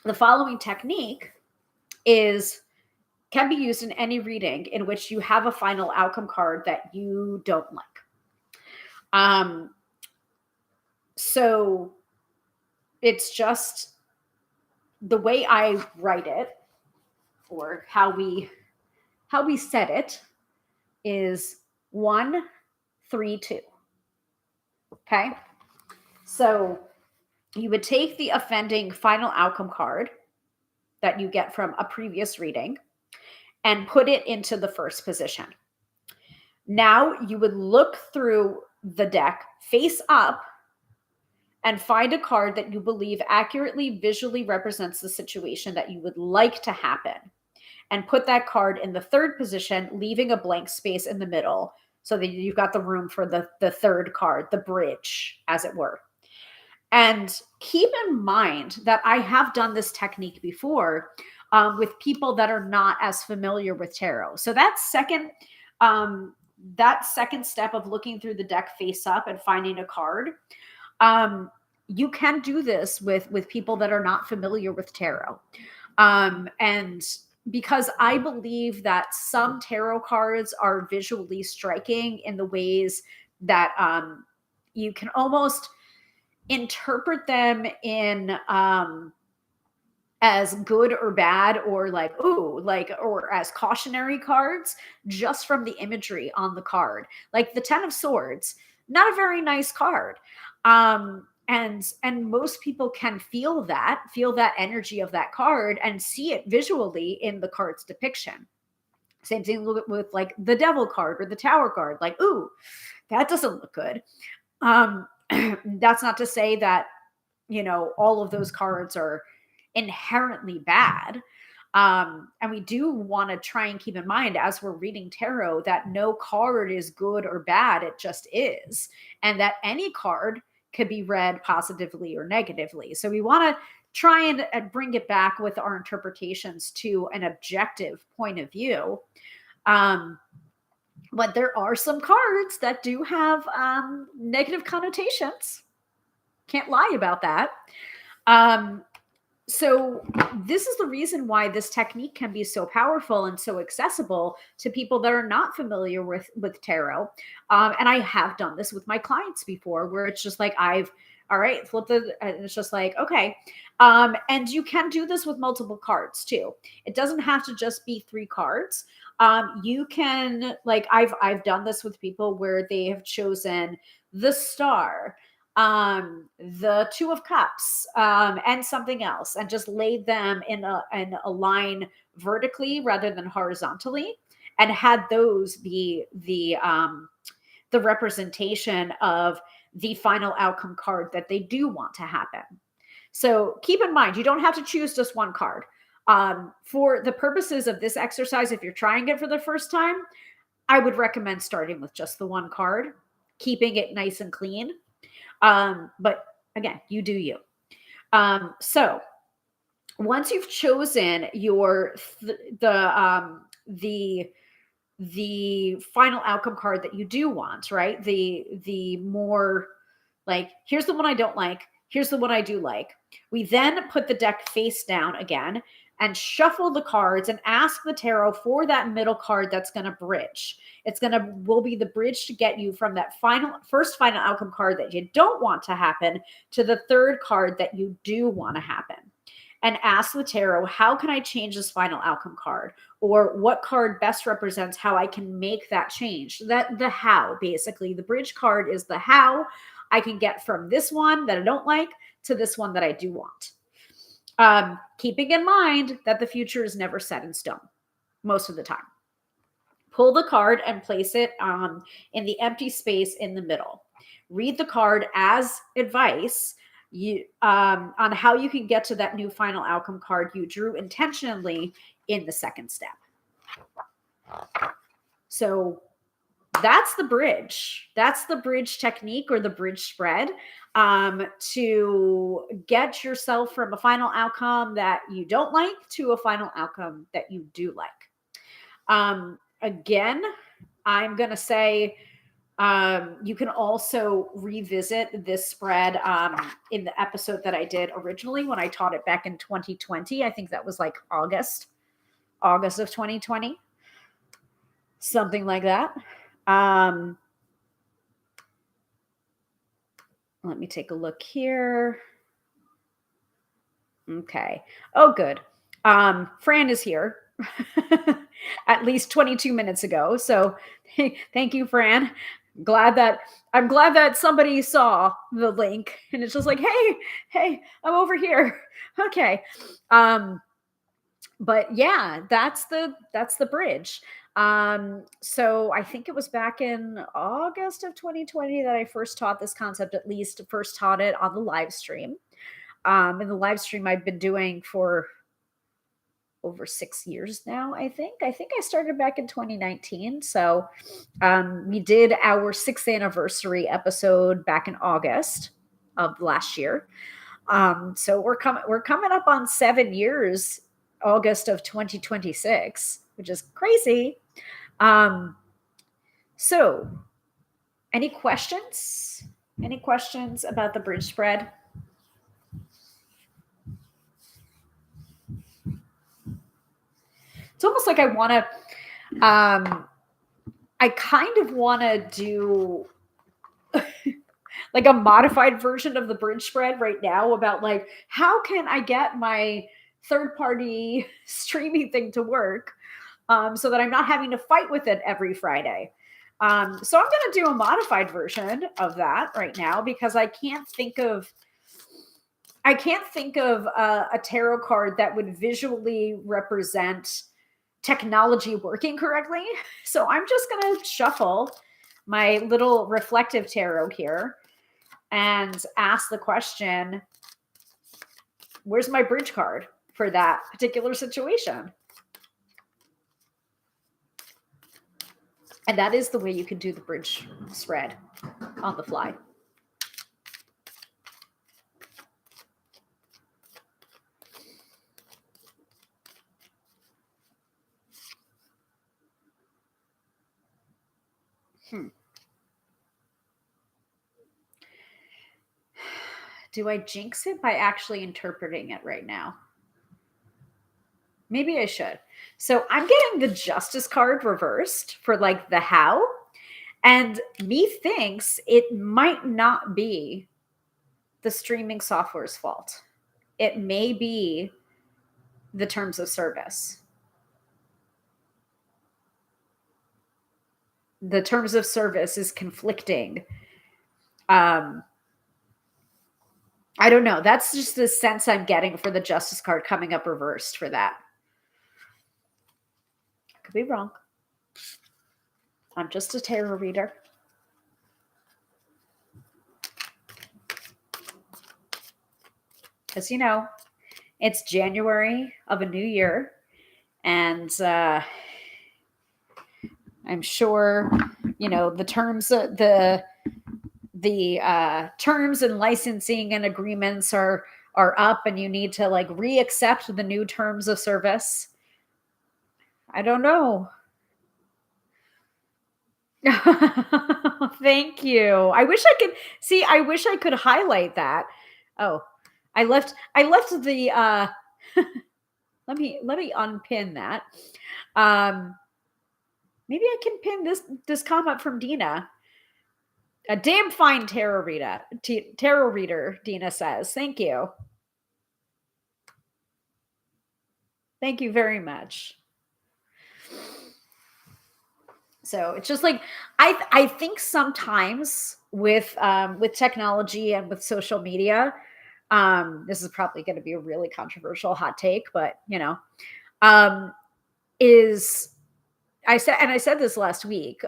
Speaker 1: the following technique can be used in any reading in which you have a final outcome card that you don't like. So it's just the way I write it, or how we set it, is 1, 3, 2. Okay. So you would take the offending final outcome card that you get from a previous reading and put it into the first position. Now you would look through the deck face up and find a card that you believe accurately visually represents the situation that you would like to happen, and put that card in the third position, leaving a blank space in the middle so that you've got the room for the third card, the bridge, as it were. And keep in mind that I have done this technique before with people that are not as familiar with tarot. So that second step of looking through the deck face up and finding a card, you can do this with people that are not familiar with tarot. And because I believe that some tarot cards are visually striking in the ways that you can almost interpret them in as good or bad, or or as cautionary cards, just from the imagery on the card. Like the 10 of Swords, not a very nice card. And most people can feel that energy of that card and see it visually in the card's depiction. Same thing with like the Devil card or the Tower card. Like, ooh, that doesn't look good. That's not to say that, all of those cards are inherently bad. And we do want to try and keep in mind as we're reading tarot that no card is good or bad. It just is. And that any card could be read positively or negatively. So we want to try and bring it back with our interpretations to an objective point of view. But there are some cards that do have negative connotations. Can't lie about that. So this is the reason why this technique can be so powerful and so accessible to people that are not familiar with tarot. And I have done this with my clients before, where it's just like, all All right, flip the, and it's just like, okay. And you can do this with multiple cards too. It doesn't have to just be 3 cards. You can, like, I've done this with people where they have chosen the star, the 2 of cups, and something else, and just laid them in a line vertically rather than horizontally, and had those be the representation of the final outcome card that they do want to happen. So keep in mind, you don't have to choose just one card. For the purposes of this exercise, if you're trying it for the first time, I would recommend starting with just the one card, keeping it nice and clean. But again, you do you. So once you've chosen your the final outcome card that you do want, right? The more, like, here's the one I don't like, here's the one I do like. We then put the deck face down again and shuffle the cards and ask the tarot for that middle card that's going to bridge. Will be the bridge to get you from that first final outcome card that you don't want to happen to the third card that you do want to happen. And ask the tarot, how can I change this final outcome card? Or what card best represents how I can make that change? The how, basically. The bridge card is the how I can get from this one that I don't like to this one that I do want. Keeping in mind that the future is never set in stone most of the time. Pull the card and place it in the empty space in the middle. Read the card as advice on how you can get to that new final outcome card you drew intentionally in the second step. So that's the bridge. That's the bridge technique, or the bridge spread, to get yourself from a final outcome that you don't like to a final outcome that you do like. Again, I'm going to say, you can also revisit this spread in the episode that I did originally when I taught it back in 2020. I think that was like August of 2020, something like that. Let me take a look here. Okay. Oh, good. Fran is here at least 22 minutes ago. So thank you, Fran. I'm glad that somebody saw the link and it's just like, hey, I'm over here. Okay. But yeah, that's the bridge. So I think it was back in August of 2020 that I first taught this concept, at least first taught it on the live stream. And the live stream I've been doing for over 6 years now, I think. I started back in 2019. So we did our 6th anniversary episode back in August of last year. So we're coming up on 7 years, August of 2026, which is crazy. So any questions? Any questions about the bridge spread? It's almost like I kind of want to do like a modified version of the bridge spread right now about like, how can I get my third-party streaming thing to work so that I'm not having to fight with it every Friday. So I'm going to do a modified version of that right now because I can't think of a tarot card that would visually represent technology working correctly. So I'm just going to shuffle my little reflective tarot here and ask the question, where's my bridge card for that particular situation? And that is the way you can do the bridge spread on the fly. Do I jinx it by actually interpreting it right now? Maybe I should. So I'm getting the Justice card reversed for like the how. And me thinks it might not be the streaming software's fault. It may be the terms of service. The terms of service is conflicting. I don't know. That's just the sense I'm getting for the Justice card coming up reversed for that. Could be wrong. I'm just a tarot reader. Because, it's January of a new year. And I'm sure, the terms, the terms and licensing and agreements are up, and you need to like reaccept the new terms of service. I don't know. Thank you. I wish I could highlight that. Oh, I left the let me unpin that. Maybe I can pin this comment from Dina. A damn fine tarot reader, Dina says. Thank you. Thank you very much. So it's just like I think sometimes with technology and with social media, this is probably going to be a really controversial hot take, but I said this last week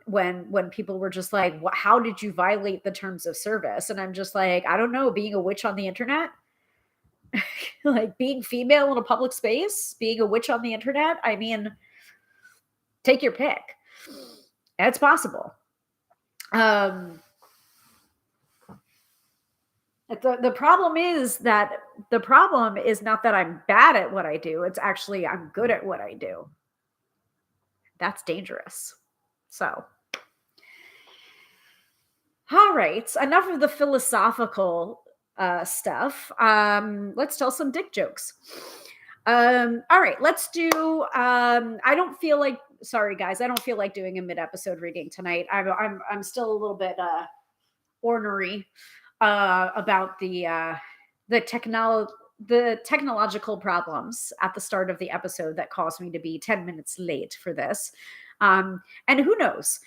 Speaker 1: when people were just like, how did you violate the terms of service? And I'm just like, I don't know, being a witch on the internet, like being female in a public space, being a witch on the internet. I mean, take your pick. It's possible. The problem is not that I'm bad at what I do. It's actually I'm good at what I do. That's dangerous. So, all right, enough of the philosophical stuff. Let's tell some dick jokes. All right, let's do. Sorry, guys, I don't feel like doing a mid-episode reading tonight. I'm still a little bit ornery about the technological problems at the start of the episode that caused me to be 10 minutes late for this. And who knows?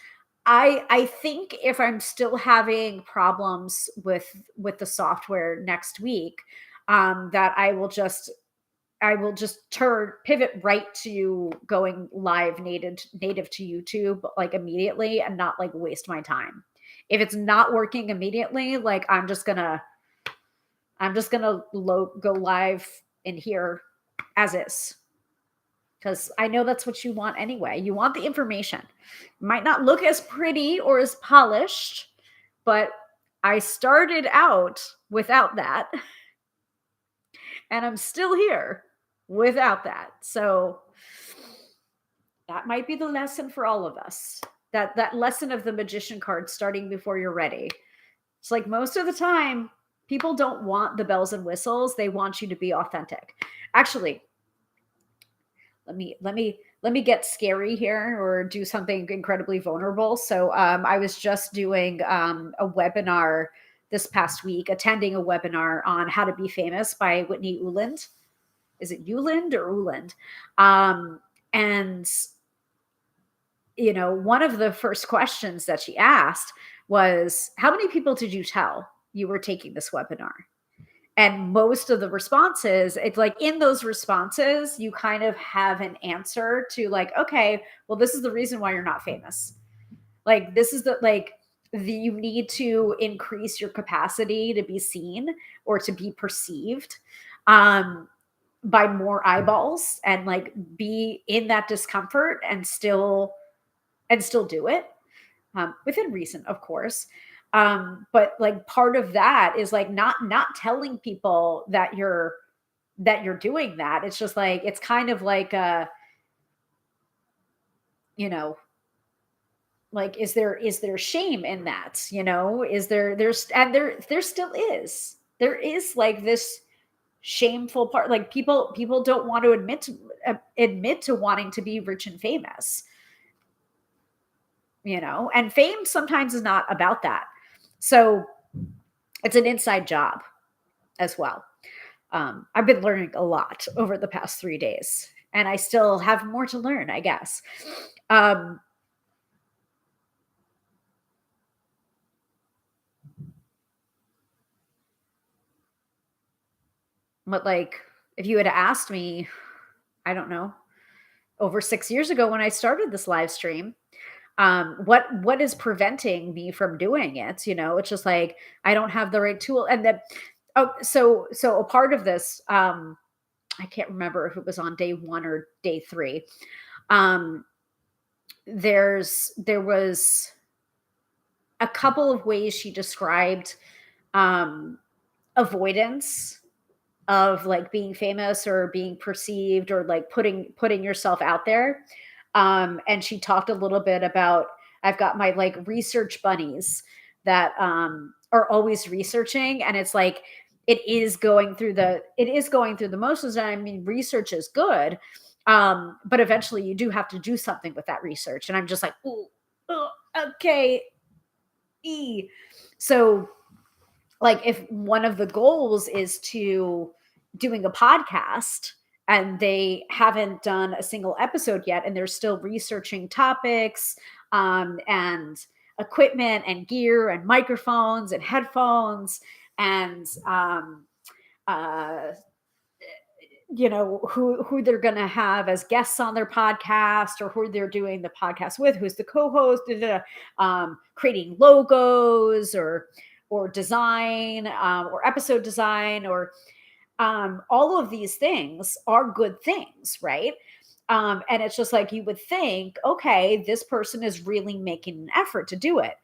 Speaker 1: I think if I'm still having problems with the software next week, that I will just pivot right to going live native to YouTube like immediately and not like waste my time. If it's not working immediately, like I'm just gonna go live in here as is. Because I know that's what you want anyway. You want the information. It might not look as pretty or as polished, but I started out without that. And I'm still here without that. So that might be the lesson for all of us. That lesson of the magician card starting before you're ready. It's like most of the time, people don't want the bells and whistles. They want you to be authentic. Actually, let me get scary here or do something incredibly vulnerable. So I was just doing a webinar this past week, attending a webinar on how to be famous by Whitney Uland. Is it Uland or Uland? And one of the first questions that she asked was, how many people did you tell you were taking this webinar? And most of the responses, it's like in those responses, you kind of have an answer to like, okay, well, this is the reason why you're not famous. Like, this is you need to increase your capacity to be seen or to be perceived by more eyeballs and like be in that discomfort and still do it within reason, of course. But like part of that is like not telling people that you're doing that. It's just like, it's kind of like like, is there shame in that? There still is. There is like this shameful part. Like people don't want to admit to wanting to be rich and famous, and fame sometimes is not about that. So It's an inside job as well. I've been learning a lot over the past 3 days, and I still have more to learn, I guess. Um, but like, if you had asked me, I don't know, over 6 years ago when I started this live stream, what is preventing me from doing it? It's just like I don't have the right tool, and then so a part of this, I can't remember if it was on day 1 or day 3. Um, there was a couple of ways she described um, avoidance of like being famous or being perceived or like putting yourself out there. And she talked a little bit about, I've got my like research bunnies that are always researching, and it's like it is going through the motions. And I mean, research is good, but eventually you do have to do something with that research. And I'm just like, ooh, oh, okay, so like if one of the goals is to doing a podcast and they haven't done a single episode yet and they're still researching topics, and equipment and gear and microphones and headphones and uh, who they're going to have as guests on their podcast, or who they're doing the podcast with, who's the co-host, creating logos or design, or episode design, or all of these things are good things, right? And it's just like you would think, okay, this person is really making an effort to do it,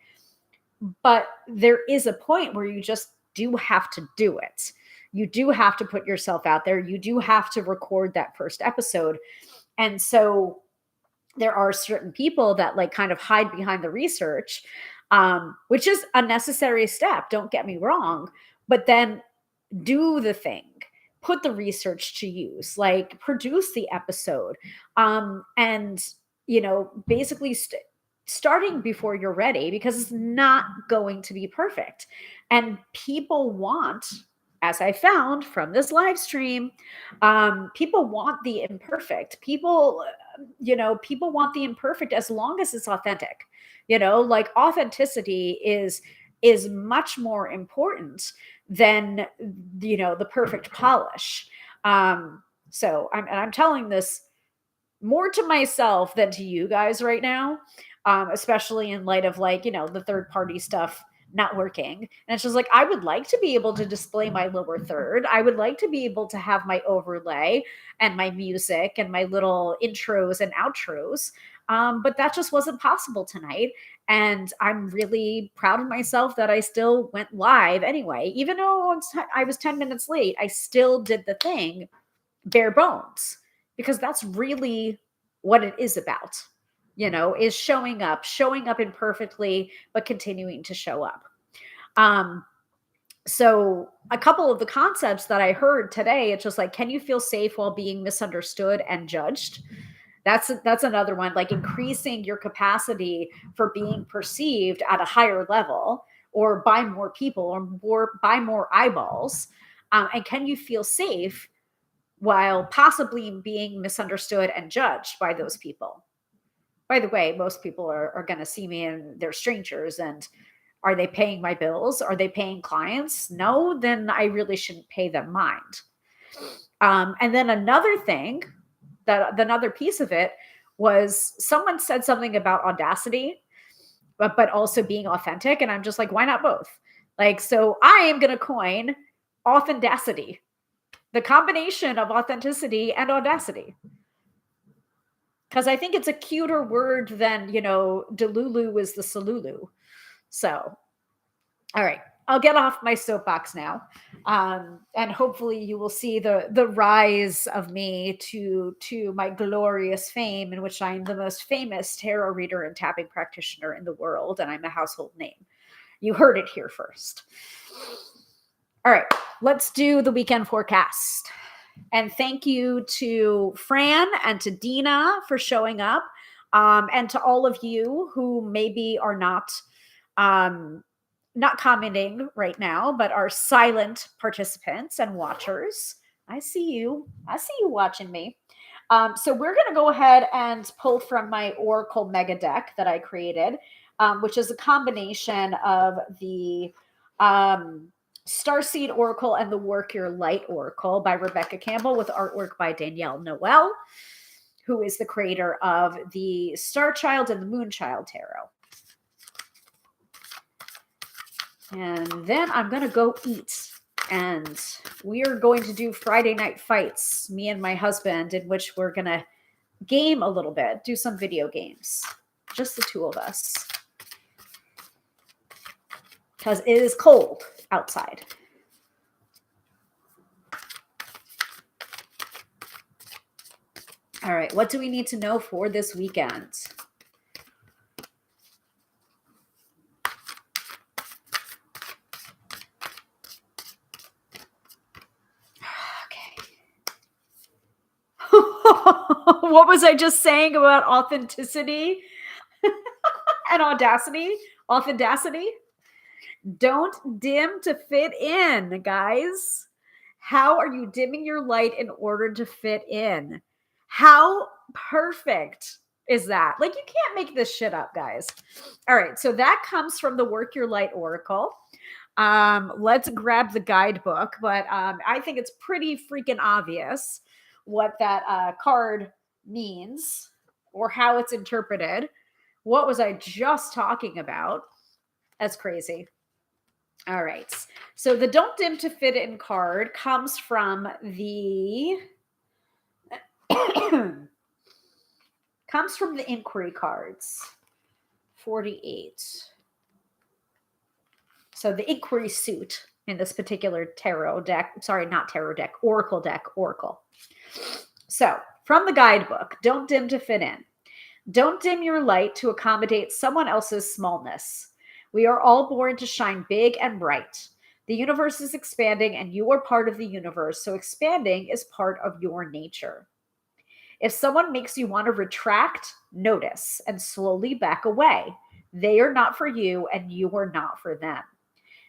Speaker 1: but there is a point where you just do have to do it. You do have to put yourself out there. You do have to record that first episode. And so there are certain people that like kind of hide behind the research, which is a necessary step. Don't get me wrong, but then do the thing, put the research to use, like produce the episode, and basically starting before you're ready, because it's not going to be perfect. And people want, as I found from this live stream, people want the imperfect. People want the imperfect as long as it's authentic. Like authenticity is much more important than the perfect polish. So I'm telling this more to myself than to you guys right now, especially in light of like the third party stuff not working. And it's just like, I would like to be able to display my lower third. I would like to be able to have my overlay and my music and my little intros and outros, but that just wasn't possible tonight. And I'm really proud of myself that I still went live anyway. Even though I was 10 minutes late, I still did the thing bare bones, because that's really what it is about, is showing up imperfectly, but continuing to show up. So a couple of the concepts that I heard today, it's just like, can you feel safe while being misunderstood and judged? That's another one, like increasing your capacity for being perceived at a higher level, or by more people, or by more eyeballs. And can you feel safe while possibly being misunderstood and judged by those people? By the way, most people are going to see me and they're strangers. And are they paying my bills? Are they paying clients? No, then I really shouldn't pay them mind. And then another thing, another piece of it was, someone said something about audacity, but also being authentic. And I'm just like, why not both? Like, so I am going to coin authenticity, the combination of authenticity and audacity, because I think it's a cuter word than, Delulu is the Salulu. So, all right, I'll get off my soapbox now. And hopefully you will see the rise of me to my glorious fame, in which I am the most famous tarot reader and tapping practitioner in the world, and I'm a household name. You heard it here first. All right, let's do the weekend forecast. And thank you to Fran and to Dina for showing up, and to all of you who maybe are not not commenting right now, but are silent participants and watchers. I see you. I see you watching me. So we're going to go ahead and pull from my Oracle Mega Deck that I created, which is a combination of the Starseed Oracle and the Work Your Light Oracle by Rebecca Campbell, with artwork by Danielle Noel, who is the creator of the Star Child and the Moon Child Tarot. And then I'm going to go eat. And we are going to do Friday night fights, me and my husband, in which we're going to game a little bit, do some video games. Just the two of us. Because it is cold outside. All right, what do we need to know for this weekend? What was I just saying about authenticity and audacity? Authenticity? Don't dim to fit in, guys. How are you dimming your light in order to fit in? How perfect is that? Like, you can't make this shit up, guys. All right, so that comes from the Work Your Light Oracle. Let's grab the guidebook, but I think it's pretty freaking obvious what that card means or how it's interpreted. What was I just talking about? That's crazy. All right. So the Don't Dim to Fit In card comes from the inquiry cards. 48. So the inquiry suit in this particular tarot deck, sorry, not tarot deck, oracle deck, oracle. So from the guidebook, don't dim to fit in. Don't dim your light to accommodate someone else's smallness. We are all born to shine big and bright. The universe is expanding and you are part of the universe, so expanding is part of your nature. If someone makes you want to retract, notice and slowly back away. They are not for you and you are not for them.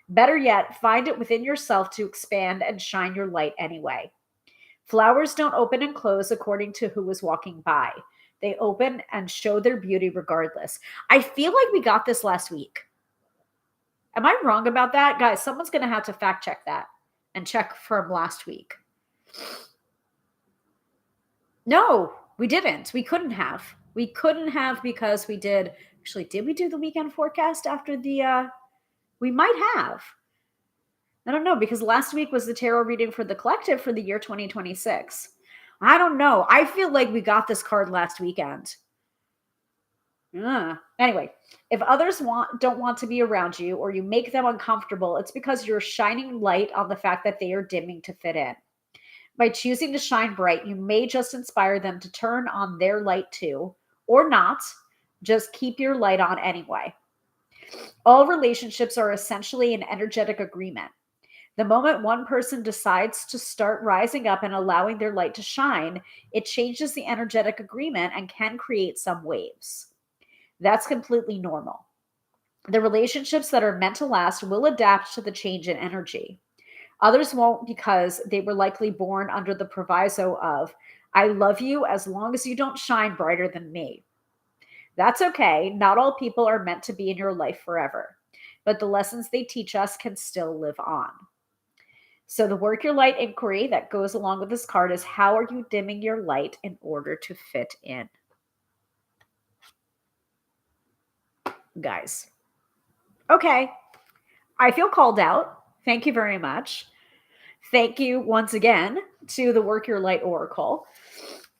Speaker 1: Better yet, find it within yourself to expand and shine your light anyway. Flowers don't open and close according to who is walking by. They open and show their beauty regardless. I feel like we got this last week. Am I wrong about that? Guys, someone's going to have to fact check that and check from last week. No, we didn't. We couldn't have. We couldn't have because we did. Actually, did we do the weekend forecast after the... we might have. I don't know, because last week was the tarot reading for the collective for the year 2026. I don't know. I feel like we got this card last weekend. Anyway, if others don't want to be around you or you make them uncomfortable, it's because you're shining light on the fact that they are dimming to fit in. By choosing to shine bright, you may just inspire them to turn on their light too, or not. Just keep your light on anyway. All relationships are essentially an energetic agreement. The moment one person decides to start rising up and allowing their light to shine, it changes the energetic agreement and can create some waves. That's completely normal. The relationships that are meant to last will adapt to the change in energy. Others won't because they were likely born under the proviso of, I love you as long as you don't shine brighter than me. That's okay. Not all people are meant to be in your life forever, but the lessons they teach us can still live on. So the Work Your Light inquiry that goes along with this card is, how are you dimming your light in order to fit in? Guys. Okay. I feel called out. Thank you very much. Thank you once again to the Work Your Light Oracle.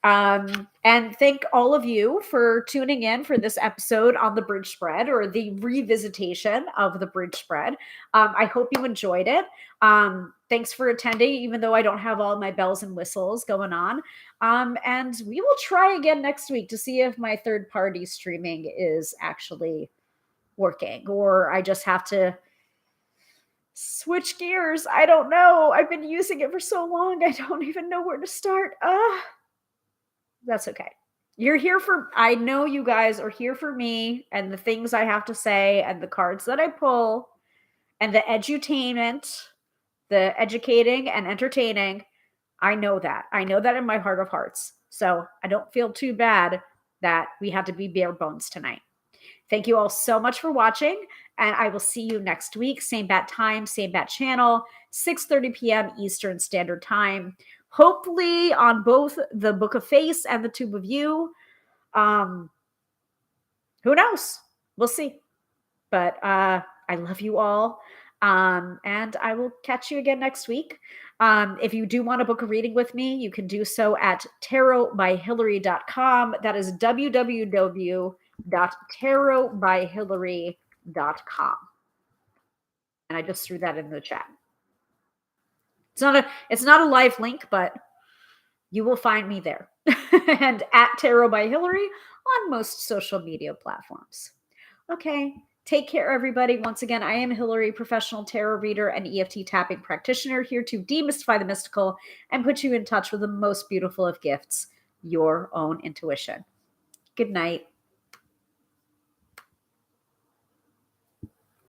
Speaker 1: And thank all of you for tuning in for this episode on the bridge spread, or the revisitation of the bridge spread. I hope you enjoyed it. Thanks for attending, even though I don't have all my bells and whistles going on. And we will try again next week to see if my third-party streaming is actually working, or I just have to switch gears. I don't know. I've been using it for so long. I don't even know where to start. That's okay. You're here I know you guys are here for me and the things I have to say and the cards that I pull. And the edutainment, the educating and entertaining, I know that. I know that in my heart of hearts. So I don't feel too bad that we had to be bare bones tonight. Thank you all so much for watching, and I will see you next week. Same bat time, same bat channel, 6:30 p.m. Eastern Standard Time. Hopefully on both the Book of Face and the Tube of You. Who knows? We'll see. But I love you all. And I will catch you again next week. If you do want to book a reading with me, you can do so at tarotbyhilary.com. That is www.tarotbyhilary.com. And I just threw that in the chat. It's not a live link, but you will find me there. And at Tarot by Hilary on most social media platforms. Okay. Take care, everybody. Once again, I am Hilary, professional tarot reader and EFT tapping practitioner, here to demystify the mystical and put you in touch with the most beautiful of gifts, your own intuition. Good night.